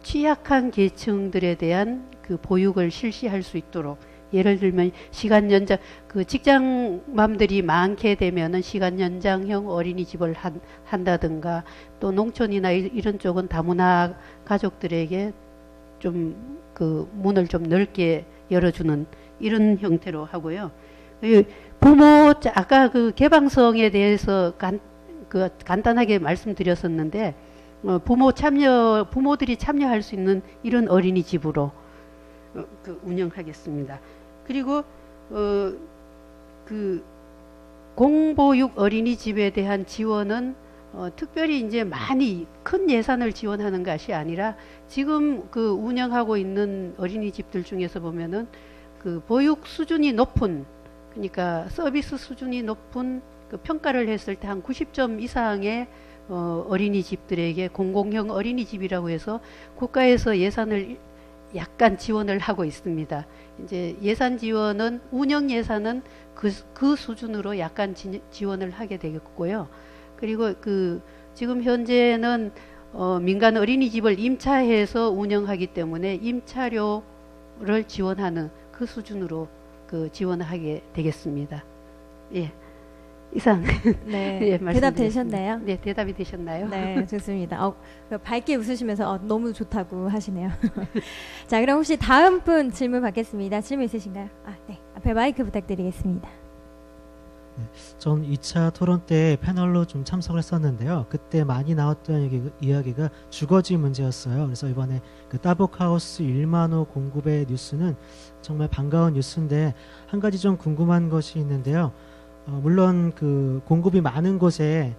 취약한 계층들에 대한 보육을 실시할 수 있도록, 예를 들면 시간 연장, 직장맘들이 많게 되면은 시간 연장형 어린이집을 한다든가, 또 농촌이나 이런 쪽은 다문화 가족들에게 좀 문을 좀 넓게 열어주는 이런 형태로 하고요. 부모, 아까 개방성에 대해서 간단하게 말씀드렸었는데, 부모들이 참여할 수 있는 이런 어린이집으로 운영하겠습니다. 그리고 공보육 어린이집에 대한 지원은 특별히 이제 많이 큰 예산을 지원하는 것이 아니라, 지금 운영하고 있는 어린이집들 중에서 보면은 보육 수준이 높은, 그러니까 서비스 수준이 높은 평가를 했을 때 한 90점 이상의 어린이집들에게 공공형 어린이집이라고 해서 국가에서 예산을 약간 지원을 하고 있습니다. 이제 예산 지원은, 운영 예산은 그 수준으로 약간 지원을 하게 되겠고요. 그리고 지금 현재는 민간 어린이집을 임차해서 운영하기 때문에 임차료를 지원하는 그 수준으로 지원하게 되겠습니다. 예. 이상. 네. 예, 대답 되셨나요? 네, 대답이 되셨나요? 네, 좋습니다. 밝게 웃으시면서 너무 좋다고 하시네요. 자, 그럼 혹시 다음 분 질문 받겠습니다. 질문 있으신가요? 네. 앞에 마이크 부탁드리겠습니다. 전 2차 토론 때 패널로 좀 참석을 했었는데요. 그때 많이 나왔던 이야기가 주거지 문제였어요. 그래서 이번에 그 따복하우스 1만 호 공급의 뉴스는 정말 반가운 뉴스인데 한 가지 좀 궁금한 것이 있는데요. 물론 그 공급이 많은 곳에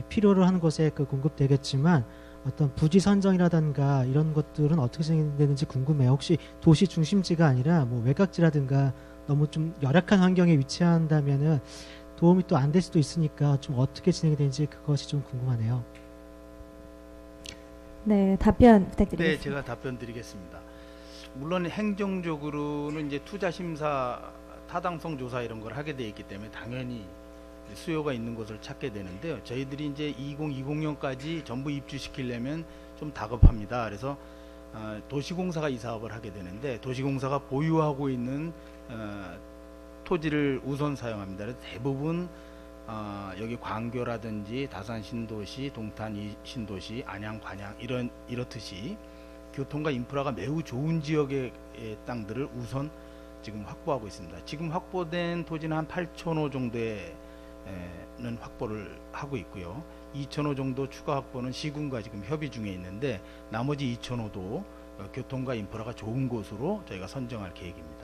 필요로 하는 곳에 그 공급되겠지만 어떤 부지 선정이라든가 이런 것들은 어떻게 진행되는지 궁금해요. 혹시 도시 중심지가 아니라 뭐 외곽지라든가 너무 좀 열악한 환경에 위치한다면은 도움이 또 안 될 수도 있으니까 좀 어떻게 진행이 되는지 그것이 좀 궁금하네요. 네, 답변 부탁드리겠습니다. 네, 제가 답변 드리겠습니다. 물론 행정적으로는 이제 투자 심사, 타당성 조사 이런 걸 하게 돼 있기 때문에 당연히 수요가 있는 곳을 찾게 되는데요. 저희들이 이제 2020년까지 전부 입주시키려면 좀 다급합니다. 그래서 도시공사가 이 사업을 하게 되는데 도시공사가 보유하고 있는 토지를 우선 사용합니다. 그래서 대부분 여기 광교라든지 다산 신도시, 동탄 신도시, 안양, 관양 이렇듯이 교통과 인프라가 매우 좋은 지역의 땅들을 우선 지금 확보하고 있습니다. 지금 확보된 토지는 한 8,000호 정도는 확보를 하고 있고요. 2,000호 정도 추가 확보는 시군과 지금 협의 중에 있는데 나머지 2,000호도 교통과 인프라가 좋은 곳으로 저희가 선정할 계획입니다.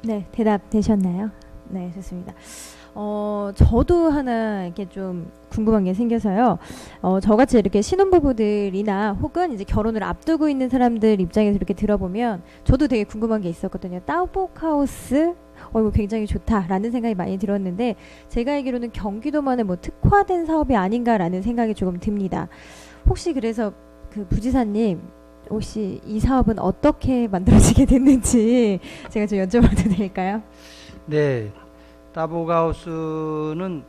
네, 대답 되셨나요? 네, 좋습니다. 저도 하나 이렇게 좀 궁금한 게 생겨서요. 저같이 이렇게 신혼부부들이나 혹은 이제 결혼을 앞두고 있는 사람들 입장에서 이렇게 들어보면 저도 되게 궁금한 게 있었거든요. 따복하우스? 이거 굉장히 좋다라는 생각이 많이 들었는데 제가 알기로는 경기도만의 뭐 특화된 사업이 아닌가라는 생각이 조금 듭니다. 혹시 그래서 그 부지사님 혹시 이 사업은 어떻게 만들어지게 됐는지 제가 좀 여쭤봐도 될까요? 네, 따복하우스는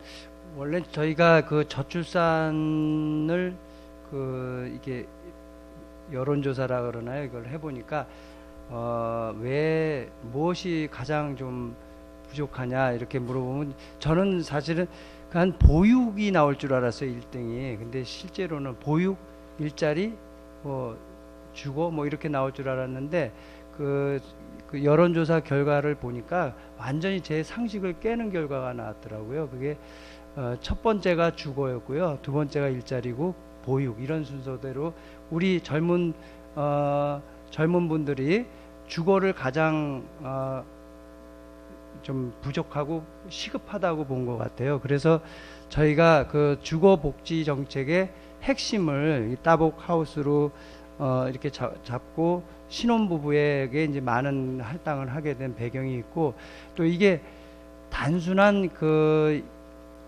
원래 저희가 그 저출산을 이게 여론조사라 그러나요? 이걸 해보니까 왜 무엇이 가장 좀 부족하냐 이렇게 물어보면 저는 사실은 한 보육이 나올 줄 알았어요, 1등이. 근데 실제로는 보육, 일자리, 주거 이렇게 나올 줄 알았는데 그 여론조사 결과를 보니까 완전히 제 상식을 깨는 결과가 나왔더라고요. 그게 첫 번째가 주거였고요, 두 번째가 일자리고 보육, 이런 순서대로 우리 젊은 분들이 주거를 가장 좀 부족하고 시급하다고 본 것 같아요. 그래서 저희가 그 주거 복지 정책의 핵심을 이 따복하우스로 이렇게 잡고 신혼부부에게 이제 많은 할당을 하게 된 배경이 있고, 또 이게 단순한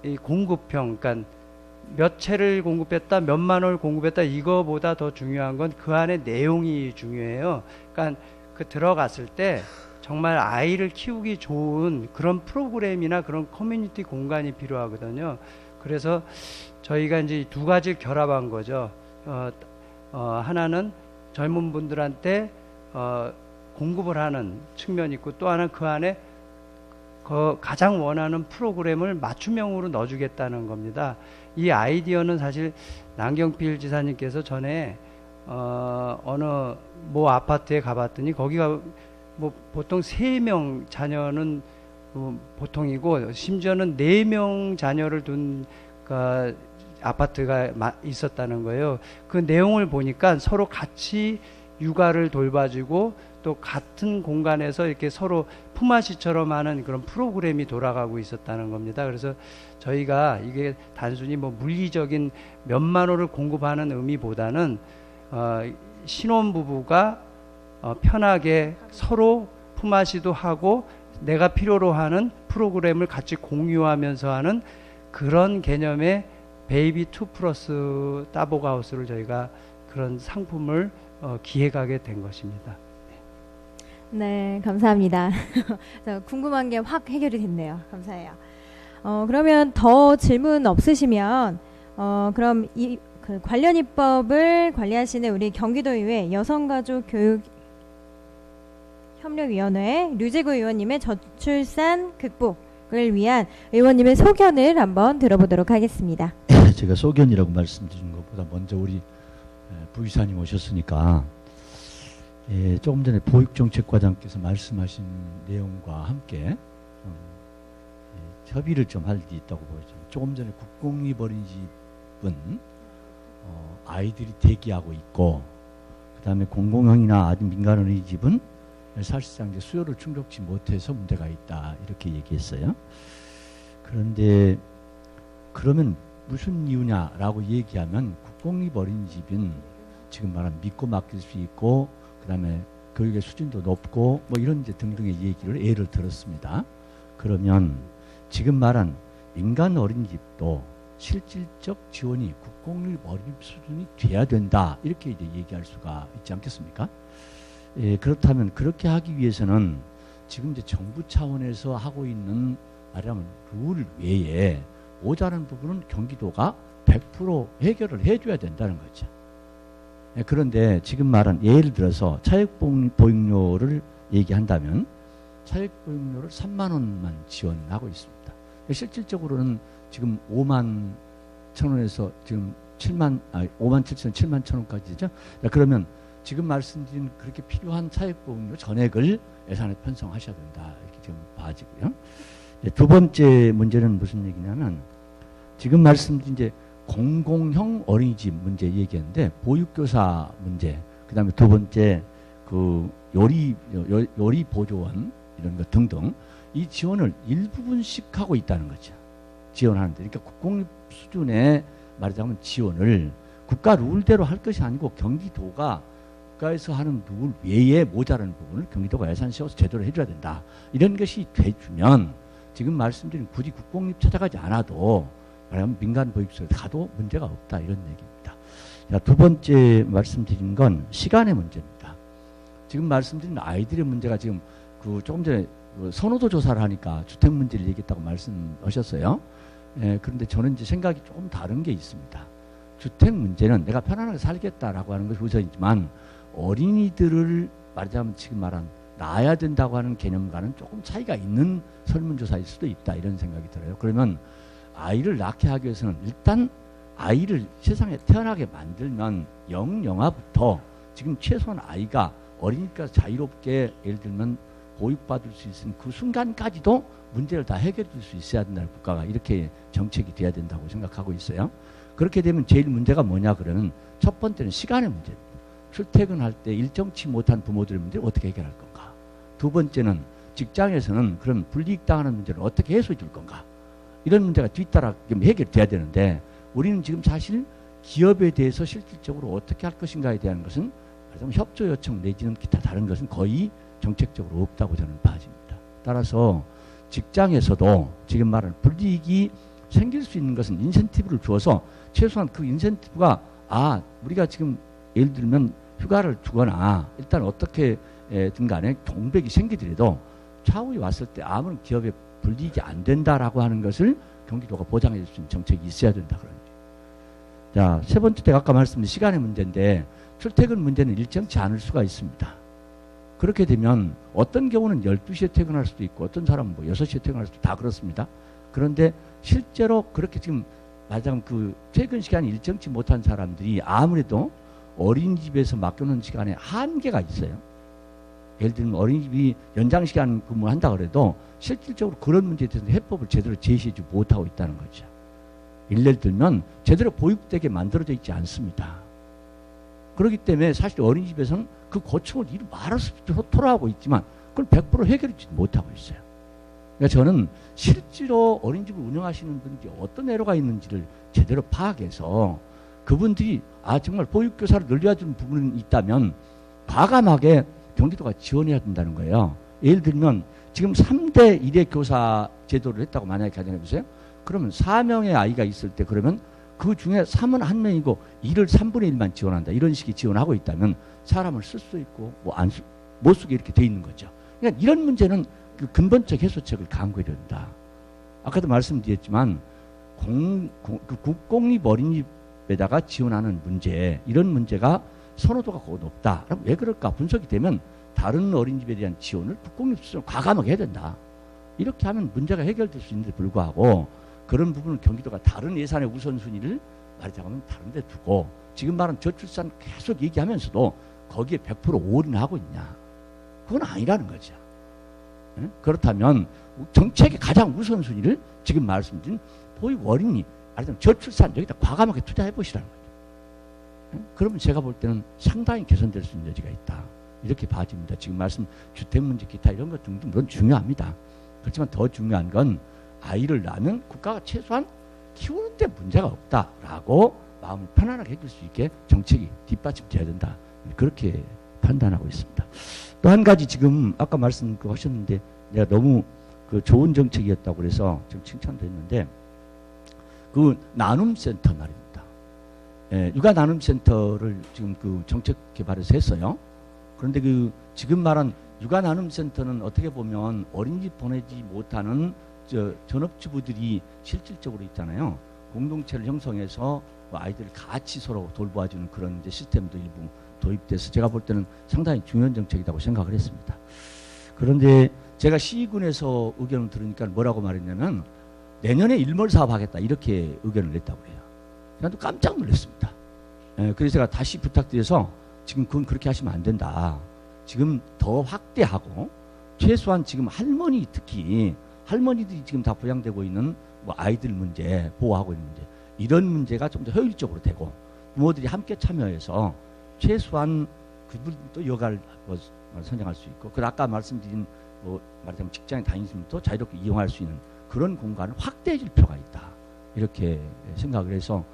이 공급형, 그러니까 몇 채를 공급했다, 몇만 원을 공급했다, 이거보다 더 중요한 건 그 안에 내용이 중요해요. 그러니까 들어갔을 때 정말 아이를 키우기 좋은 그런 프로그램이나 그런 커뮤니티 공간이 필요하거든요. 그래서 저희가 이제 두 가지를 결합한 거죠. 하나는 젊은 분들한테 공급을 하는 측면이 있고, 또 하나는 그 안에 가장 원하는 프로그램을 맞춤형으로 넣어주겠다는 겁니다. 이 아이디어는 사실 남경필 지사님께서 전에 어느 모 아파트에 가봤더니 거기가 뭐 보통 3명 자녀는 보통이고 심지어는 4명 자녀를 둔 아파트가 있었다는 거예요. 그 내용을 보니까 서로 같이 육아를 돌봐주고 또 같은 공간에서 이렇게 서로 품앗이처럼 하는 그런 프로그램이 돌아가고 있었다는 겁니다. 그래서 저희가 이게 단순히 뭐 물리적인 몇만 호를 공급하는 의미보다는 신혼부부가 편하게 서로 품앗이도 하고 내가 필요로 하는 프로그램을 같이 공유하면서 하는 그런 개념의 베이비 2 플러스 따복하우스를 저희가 그런 상품을 기획하게 된 것입니다. 네, 감사합니다. 궁금한 게 확 해결이 됐네요. 감사해요. 그러면 더 질문 없으시면 그럼 그 관련 입법을 관리하시는 우리 경기도의회 여성가족교육협력위원회 류재구 의원님의 저출산 극복을 위한 의원님의 소견을 한번 들어보도록 하겠습니다. 제가 소견이라고 말씀드린 것보다 먼저 우리 부의사님 오셨으니까 조금 전에 보육정책과장께서 말씀하신 내용과 함께 협의를 좀 할 일이 있다고 보여집니다. 조금 전에 국공립 어린이집은 아이들이 대기하고 있고, 그 다음에 공공형이나 아주 민간 어린이집은 사실상 이제 수요를 충족치 못해서 문제가 있다 이렇게 얘기했어요. 그런데 그러면 무슨 이유냐라고 얘기하면 국공립 어린이집은 지금 말한 믿고 맡길 수 있고, 그 다음에 교육의 수준도 높고 뭐 이런 이제 등등의 얘기를 예를 들었습니다. 그러면 지금 말한 민간 어린이집도 실질적 지원이 국공립 어린이집 수준이 돼야 된다 이렇게 이제 얘기할 수가 있지 않겠습니까? 예, 그렇다면 그렇게 하기 위해서는 지금 이제 정부 차원에서 하고 있는 말하자면 룰 외에 모자란 부분은 경기도가 100% 해결을 해줘야 된다는 거죠. 예, 그런데 지금 말한 예를 들어서 차액보육료를 얘기한다면 차액보육료를 3만 원만 지원하고 있습니다. 실질적으로는 지금 5만 천 원에서 지금 5만 7천 7만 천 원까지죠. 그러면 지금 말씀드린 그렇게 필요한 차액보육료 전액을 예산에 편성하셔야 된다 이렇게 지금 봐지고요. 두 번째 문제는 무슨 얘기냐면 지금 말씀드린 이제 공공형 어린이집 문제 얘기했는데 보육교사 문제, 그다음에 두 번째 그 요리 보조원 이런 것 등등 이 지원을 일부분씩 하고 있다는 거죠. 지원하는데, 그러니까 국공립 수준의 말하자면 지원을 국가 룰대로 할 것이 아니고 경기도가 국가에서 하는 룰 외에 모자라는 부분을 경기도가 예산 세워서 제대로 해줘야 된다. 이런 것이 돼주면 지금 말씀드린 굳이 국공립 찾아가지 않아도 말하면 민간 보육소에 가도 문제가 없다 이런 얘기입니다. 자, 두 번째 말씀드린 건 시간의 문제입니다. 지금 말씀드린 아이들의 문제가 지금 그 조금 전에 그 선호도 조사를 하니까 주택 문제를 얘기했다고 말씀하셨어요. 예, 그런데 저는 이제 생각이 조금 다른 게 있습니다. 주택 문제는 내가 편안하게 살겠다라고 하는 것이 우선이지만 어린이들을 말하자면 지금 말한 낳아야 된다고 하는 개념과는 조금 차이가 있는 설문조사일 수도 있다 이런 생각이 들어요. 그러면 아이를 낳게 하기 위해서는 일단 아이를 세상에 태어나게 만들면 영영아부터 지금 최소한 아이가 어리니까 자유롭게 예를 들면 보육받을 수 있는 그 순간까지도 문제를 다 해결해 줄 수 있어야 된다는 국가가 이렇게 정책이 돼야 된다고 생각하고 있어요. 그렇게 되면 제일 문제가 뭐냐 그러면 첫 번째는 시간의 문제입니다. 출퇴근할 때 일정치 못한 부모들의 문제를 어떻게 해결할 건가. 두 번째는 직장에서는 그런 불이익 당하는 문제를 어떻게 해소해 줄 건가. 이런 문제가 뒤따라 해결돼야 되는데 우리는 지금 사실 기업에 대해서 실질적으로 어떻게 할 것인가에 대한 것은 협조 요청 내지는 기타 다른 것은 거의 정책적으로 없다고 저는 봐집니다. 따라서 직장에서도 지금 말하는 불이익이 생길 수 있는 것은 인센티브를 주어서 최소한 그 인센티브가 우리가 지금 예를 들면 휴가를 주거나 일단 어떻게든 간에 공백이 생기더라도 차후에 왔을 때 아무런 기업에 불이익이 안 된다라고 하는 것을 경기도가 보장해 줄 수 있는 정책이 있어야 된다 그런 거죠. 자, 세 번째 제가 아까 말씀드린 시간의 문제인데 출퇴근 문제는 일정치 않을 수가 있습니다. 그렇게 되면 어떤 경우는 12시에 퇴근할 수도 있고 어떤 사람은 뭐 6시에 퇴근할 수도 다 그렇습니다. 그런데 실제로 그렇게 지금 말하자면 그 퇴근 시간이 일정치 못한 사람들이 아무래도 어린이집에서 맡겨놓은 시간에 한계가 있어요. 예를 들면 어린이집이 연장시간 근무를 한다 그래도 실질적으로 그런 문제에 대해서 해법을 제대로 제시하지 못하고 있다는 거죠. 예를 들면 제대로 보육되게 만들어져 있지 않습니다. 그렇기 때문에 사실 어린이집에서는 그 고충을 이루 말할 수 없도록 토로하고 있지만 그걸 100% 해결하지 못하고 있어요. 그러니까 저는 실제로 어린이집을 운영하시는 분들이 어떤 애로가 있는지를 제대로 파악해서 그분들이 정말 보육교사를 늘려주는 부분이 있다면 과감하게 경기도가 지원해야 된다는 거예요. 예를 들면 지금 3대 1의 교사 제도를 했다고 만약에 가정해보세요. 그러면 4명의 아이가 있을 때 그러면 그 중에 3은 1명이고 2를 3분의 1만 지원한다. 이런 식의 지원하고 있다면 사람을 쓸 수 있고 못 쓰게 이렇게 돼 있는 거죠. 그러니까 이런 문제는 그 근본적 해소책을 강구해야 된다. 아까도 말씀드렸지만 그 국공립 어린이집에다가 지원하는 문제 이런 문제가 선호도가 거의 높다. 왜 그럴까 분석이 되면 다른 어린이집에 대한 지원을 국공립 수준으로 과감하게 해야 된다. 이렇게 하면 문제가 해결될 수 있는데 불구하고 그런 부분은 경기도가 다른 예산의 우선순위를 말하자면 다른 데 두고 지금 말한 저출산 계속 얘기하면서도 거기에 100% 올인하고 있냐. 그건 아니라는 거죠. 예? 그렇다면 정책의 가장 우선순위를 지금 말씀드린 보육 어린이, 아니면 저출산 여기다 과감하게 투자해 보시라는 거죠. 예? 그러면 제가 볼 때는 상당히 개선될 수 있는 여지가 있다. 이렇게 봐집니다. 지금 말씀 주택 문제 기타 이런 것 등도 물론 중요합니다. 그렇지만 더 중요한 건 아이를 낳으면 국가가 최소한 키우는 데 문제가 없다라고 마음을 편안하게 해줄 수 있게 정책이 뒷받침돼야 된다. 그렇게 판단하고 있습니다. 또 한 가지 지금 아까 말씀 하셨는데 내가 너무 그 좋은 정책이었다고 그래서 지금 칭찬도 했는데 그 나눔센터 말입니다. 예, 육아 나눔센터를 지금 그 정책 개발에서 했어요. 그런데 그 지금 말한 육아 나눔센터는 어떻게 보면 어린이집 보내지 못하는 전업주부들이 실질적으로 있잖아요. 공동체를 형성해서 아이들을 같이 서로 돌보아주는 그런 이제 시스템도 일부 도입돼서 제가 볼 때는 상당히 중요한 정책이라고 생각을 했습니다. 그런데 제가 시군에서 의견을 들으니까 뭐라고 말했냐면 내년에 일몰 사업 하겠다 이렇게 의견을 냈다고 해요. 저도 깜짝 놀랐습니다. 그래서 제가 다시 부탁드려서 지금 그건 그렇게 하시면 안 된다. 지금 더 확대하고 최소한 지금 할머니 특히 할머니들이 지금 다 부양되고 있는 뭐 아이들 문제, 보호하고 있는 문제 이런 문제가 좀 더 효율적으로 되고 부모들이 함께 참여해서 최소한 그분도 여가를 선정할 수 있고 그 아까 말씀드린 말하자면 직장에 다니시면 또 자유롭게 이용할 수 있는 그런 공간을 확대해 줄 필요가 있다. 이렇게 생각을 해서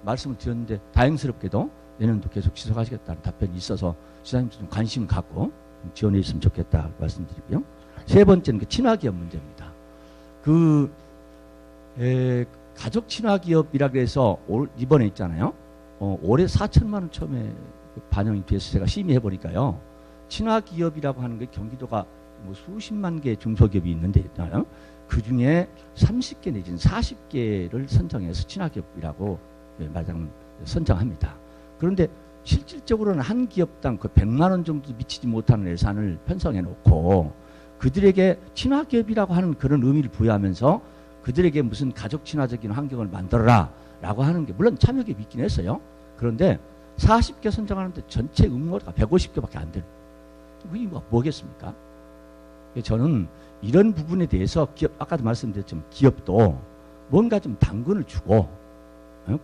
말씀을 드렸는데 다행스럽게도 내년도 계속 지속하시겠다는 답변이 있어서 시장님도 좀 관심을 갖고 지원해 주셨으면 좋겠다 말씀드리고요. 세 번째는 그 친화기업 문제입니다. 가족 친화기업이라 그래서 이번에 있잖아요. 올해 4천만 원 처음에 반영이 돼서 제가 심의해 보니까요. 친화기업이라고 하는 게 경기도가 뭐 수십만 개 중소기업이 있는데 있잖아요. 그 중에 30개 내지는 40개를 선정해서 친화기업이라고 말하자면 선정합니다. 그런데 실질적으로는 한 기업당 그 100만 원 정도 미치지 못하는 예산을 편성해 놓고 그들에게 친화기업이라고 하는 그런 의미를 부여하면서 그들에게 무슨 가족 친화적인 환경을 만들어라 라고 하는 게 물론 참여기업이 있긴 했어요. 그런데 40개 선정하는데 전체 응모가 150개밖에 안 되는 그게 뭐겠습니까? 저는 이런 부분에 대해서 기업, 아까도 말씀드렸지만 기업도 뭔가 좀 당근을 주고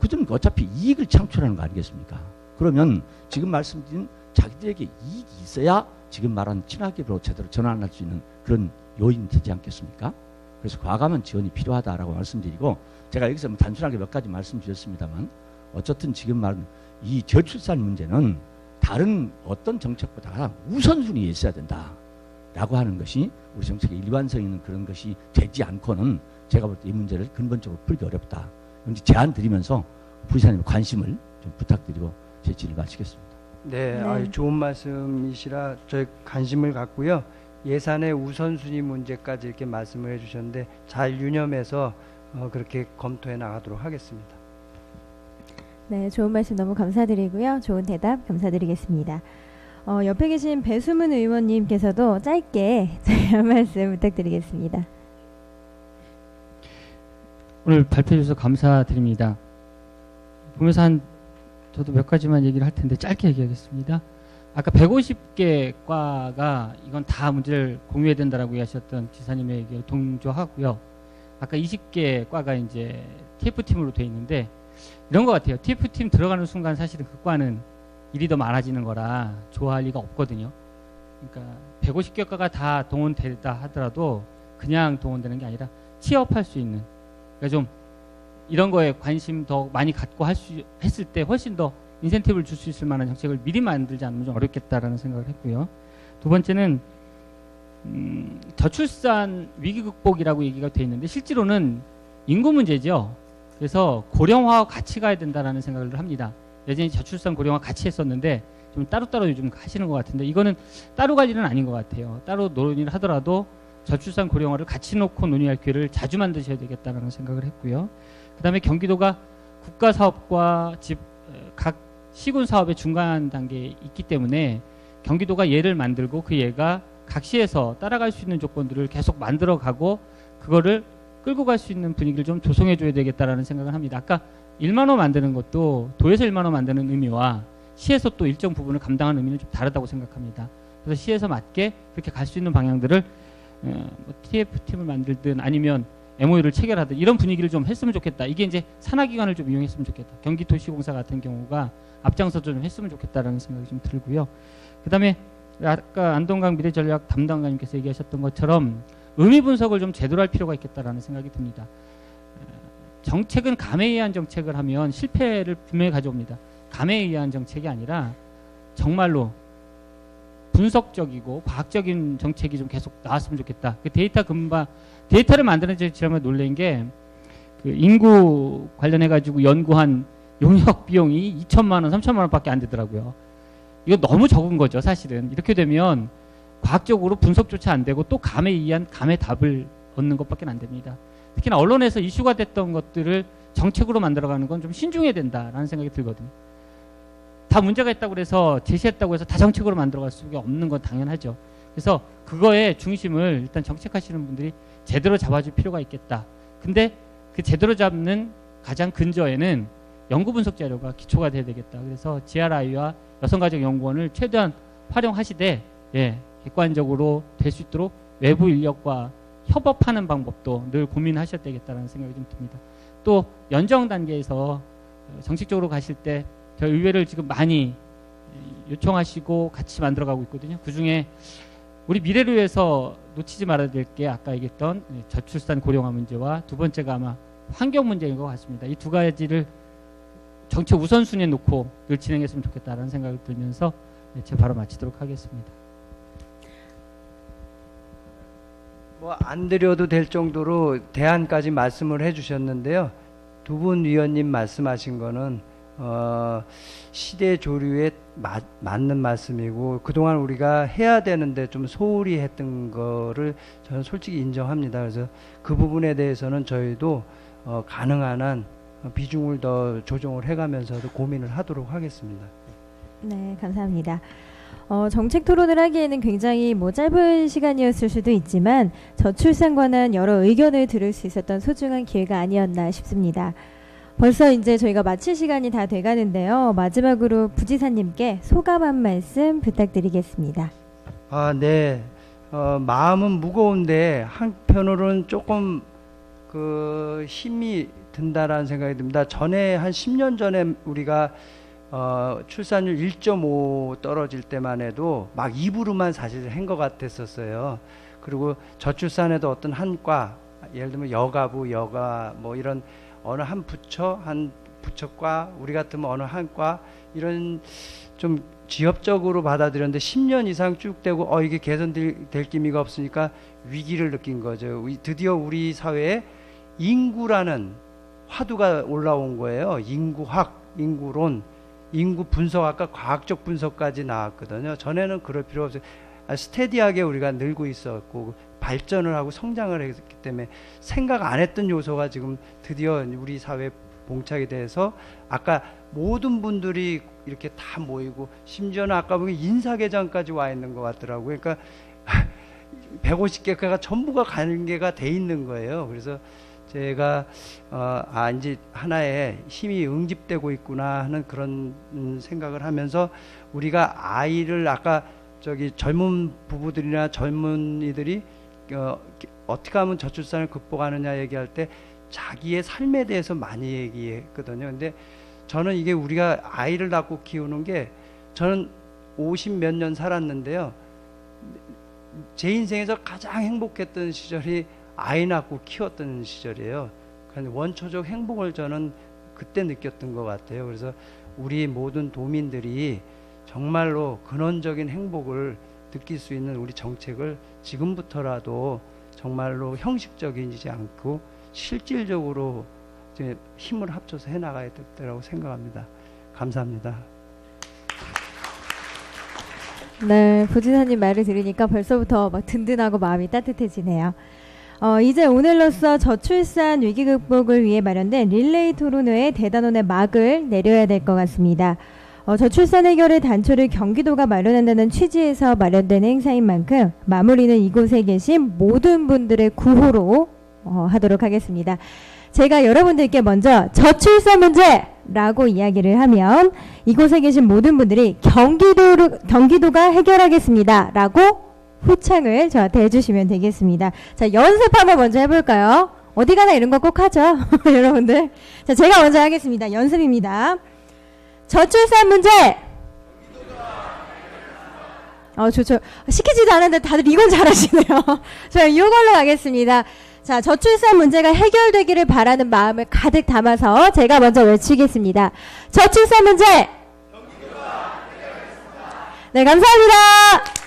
그좀 어차피 이익을 창출하는 거 아니겠습니까? 그러면 지금 말씀드린 자기들에게 이익이 있어야 지금 말한 친화기업으로 제대로 전환할 수 있는 그런 요인이 되지 않겠습니까? 그래서 과감한 지원이 필요하다라고 말씀드리고 제가 여기서 단순하게 몇 가지 말씀드렸습니다만 어쨌든 지금 말은 이 저출산 문제는 다른 어떤 정책보다 가장 우선순위에 있어야 된다라고 하는 것이 우리 정책의 일관성 있는 그런 것이 되지 않고는 제가 볼 때 이 문제를 근본적으로 풀기 어렵다. 제안 드리면서 부의사님 관심을 좀 부탁드리고 제 질의를 마치겠습니다. 네, 좋은 말씀이시라 저희 관심을 갖고요. 예산의 우선순위 문제까지 이렇게 말씀을 해주셨는데 잘 유념해서 그렇게 검토해 나가도록 하겠습니다. 네, 좋은 말씀 너무 감사드리고요. 좋은 대답 감사드리겠습니다. 옆에 계신 배수문 의원님께서도 짧게 한 말씀 부탁드리겠습니다. 오늘 발표해 주셔서 감사드립니다. 보면서 저도 몇 가지만 얘기를 할 텐데 짧게 얘기하겠습니다. 아까 150개 과가 이건 다 문제를 공유해야 된다라고 하셨던 지사님의 얘기에 동조하고요. 아까 20개 과가 이제 TF팀으로 돼 있는데 이런 것 같아요. TF팀 들어가는 순간 사실은 그 과는 일이 더 많아지는 거라 좋아할 리가 없거든요. 그러니까 150개 과가 다 동원되다 하더라도 그냥 동원되는 게 아니라 취업할 수 있는 그러니까 좀 이런 거에 관심 더 많이 갖고 했을 때 훨씬 더 인센티브를 줄 수 있을 만한 정책을 미리 만들지 않으면 좀 어렵겠다라는 생각을 했고요. 두 번째는 저출산 위기 극복이라고 얘기가 돼 있는데 실제로는 인구 문제죠. 그래서 고령화와 같이 가야 된다라는 생각을 합니다. 예전에 저출산 고령화 같이 했었는데 좀 따로따로 요즘 하시는 것 같은데 이거는 따로 갈 일은 아닌 것 같아요. 따로 논의를 하더라도 저출산 고령화를 같이 놓고 논의할 기회를 자주 만드셔야 되겠다라는 생각을 했고요. 그 다음에 경기도가 국가 사업과 각 시군 사업의 중간 단계에 있기 때문에 경기도가 예를 만들고 그 예가 각 시에서 따라갈 수 있는 조건들을 계속 만들어가고 그거를 끌고 갈 수 있는 분위기를 좀 조성해 줘야 되겠다라는 생각을 합니다. 아까 1만호 만드는 것도 도에서 1만호 만드는 의미와 시에서 또 일정 부분을 감당하는 의미는 좀 다르다고 생각합니다. 그래서 시에서 맞게 그렇게 갈 수 있는 방향들을 뭐 TF팀을 만들든 아니면 MOU를 체결하든 이런 분위기를 좀 했으면 좋겠다. 이게 이제 산하기관을 좀 이용했으면 좋겠다. 경기도시공사 같은 경우가 앞장서 좀 했으면 좋겠다라는 생각이 좀 들고요. 그다음에 아까 안동강 미래전략 담당관님께서 얘기하셨던 것처럼 의미 분석을 좀 제대로 할 필요가 있겠다라는 생각이 듭니다. 정책은 감에 의한 정책을 하면 실패를 분명히 가져옵니다. 감에 의한 정책이 아니라 정말로 분석적이고 과학적인 정책이 좀 계속 나왔으면 좋겠다. 그 데이터를 만드는 데 지난번에 놀란 게 그 인구 관련해 가지고 연구한 용역 비용이 2천만 원, 3천만 원밖에 안 되더라고요. 이거 너무 적은 거죠, 사실은. 이렇게 되면 과학적으로 분석조차 안 되고 또 감에 의한 감의 답을 얻는 것밖에 안 됩니다. 특히나 언론에서 이슈가 됐던 것들을 정책으로 만들어가는 건 좀 신중해야 된다라는 생각이 들거든요. 다 문제가 있다고 해서 제시했다고 해서 다 정책으로 만들어갈 수가 없는 건 당연하죠. 그래서 그거의 중심을 일단 정책하시는 분들이 제대로 잡아줄 필요가 있겠다. 근데 그 제대로 잡는 가장 근저에는 연구 분석 자료가 기초가 돼야 되겠다. 그래서 GRI와 여성가족연구원을 최대한 활용하시되 객관적으로 될 수 있도록 외부 인력과 협업하는 방법도 늘 고민하셔야 되겠다는 생각이 좀 듭니다. 또 연정 단계에서 정책적으로 가실 때 저희 의회를 지금 많이 요청하시고 같이 만들어가고 있거든요. 그중에 우리 미래를 위해서 놓치지 말아야 될 게 아까 얘기했던 저출산 고령화 문제와 두 번째가 아마 환경 문제인 것 같습니다. 이 두 가지를 정책 우선순위에 놓고 늘 진행했으면 좋겠다라는 생각이 들면서 제가 바로 마치도록 하겠습니다. 뭐 안 드려도 될 정도로 대안까지 말씀을 해주셨는데요. 두 분 위원님 말씀하신 거는 시대 조류에 맞는 말씀이고 그동안 우리가 해야 되는데 좀 소홀히 했던 거를 저는 솔직히 인정합니다. 그래서 그 부분에 대해서는 저희도 가능한 한 비중을 더 조정을 해가면서도 고민을 하도록 하겠습니다. 네, 감사합니다. 정책 토론을 하기에는 굉장히 짧은 시간이었을 수도 있지만 저출산 관한 여러 의견을 들을 수 있었던 소중한 기회가 아니었나 싶습니다. 벌써 이제 저희가 마칠 시간이 다 돼가는데요. 마지막으로 부지사님께 소감 한 말씀 부탁드리겠습니다. 네. 마음은 무거운데 한편으로는 조금 힘이 든다라는 생각이 듭니다. 전에 한 10년 전에 우리가 출산율 1.5 떨어질 때만 해도 막 입으로만 사실 한 것 같았었어요. 그리고 저출산에도 어떤 한과, 예를 들면 여가부, 여가 뭐 이런 어느 한 부처과 우리 같으면 어느 한과 이런 좀 지엽적으로 받아들였는데 10년 이상 쭉 되고 이게 개선될 기미가 없으니까 위기를 느낀 거죠. 드디어 우리 사회에 인구라는 화두가 올라온 거예요. 인구학, 인구론, 인구 분석학과 과학적 분석까지 나왔거든요. 전에는 그럴 필요 없어요. 스테디하게 우리가 늘고 있었고 발전을 하고 성장을 했기 때문에 생각 안 했던 요소가 지금 드디어 우리 사회에 봉착이 돼서 아까 모든 분들이 이렇게 다 모이고 심지어는 아까 보면 인사개장까지 와 있는 것 같더라고요. 그러니까 150개가 전부가 관계가 돼 있는 거예요. 그래서 제가 이제 하나의 힘이 응집되고 있구나 하는 그런 생각을 하면서 우리가 아이를 아까 젊은 부부들이나 젊은이들이 어떻게 하면 저출산을 극복하느냐 얘기할 때 자기의 삶에 대해서 많이 얘기했거든요. 근데 저는 이게 우리가 아이를 낳고 키우는 게 저는 50 몇 년 살았는데요. 제 인생에서 가장 행복했던 시절이 아이 낳고 키웠던 시절이에요. 원초적 행복을 저는 그때 느꼈던 것 같아요. 그래서 우리 모든 도민들이 정말로 근원적인 행복을 느낄 수 있는 우리 정책을 지금부터라도 정말로 형식적이지 않고 실질적으로 이제 힘을 합쳐서 해나가야 될 때라고 생각합니다. 감사합니다. 네, 부지사님 말을 들으니까 벌써부터 든든하고 마음이 따뜻해지네요. 이제 오늘로써 저출산 위기 극복을 위해 마련된 릴레이 토론회의 대단원의 막을 내려야 될 것 같습니다. 저출산 해결의 단초를 경기도가 마련한다는 취지에서 마련된 행사인 만큼 마무리는 이곳에 계신 모든 분들의 구호로 하도록 하겠습니다. 제가 여러분들께 먼저 저출산 문제라고 이야기를 하면 이곳에 계신 모든 분들이 경기도가 해결하겠습니다 라고 후창을 저한테 해주시면 되겠습니다. 자, 연습 한번 먼저 해볼까요? 어디 가나 이런 거 꼭 하죠. 여러분들. 자, 제가 먼저 하겠습니다. 연습입니다. 저출산 문제! 좋죠. 시키지도 않았는데 다들 이건 잘하시네요. 저 이걸로 가겠습니다. 자, 저출산 문제가 해결되기를 바라는 마음을 가득 담아서 제가 먼저 외치겠습니다. 저출산 문제! 네, 감사합니다.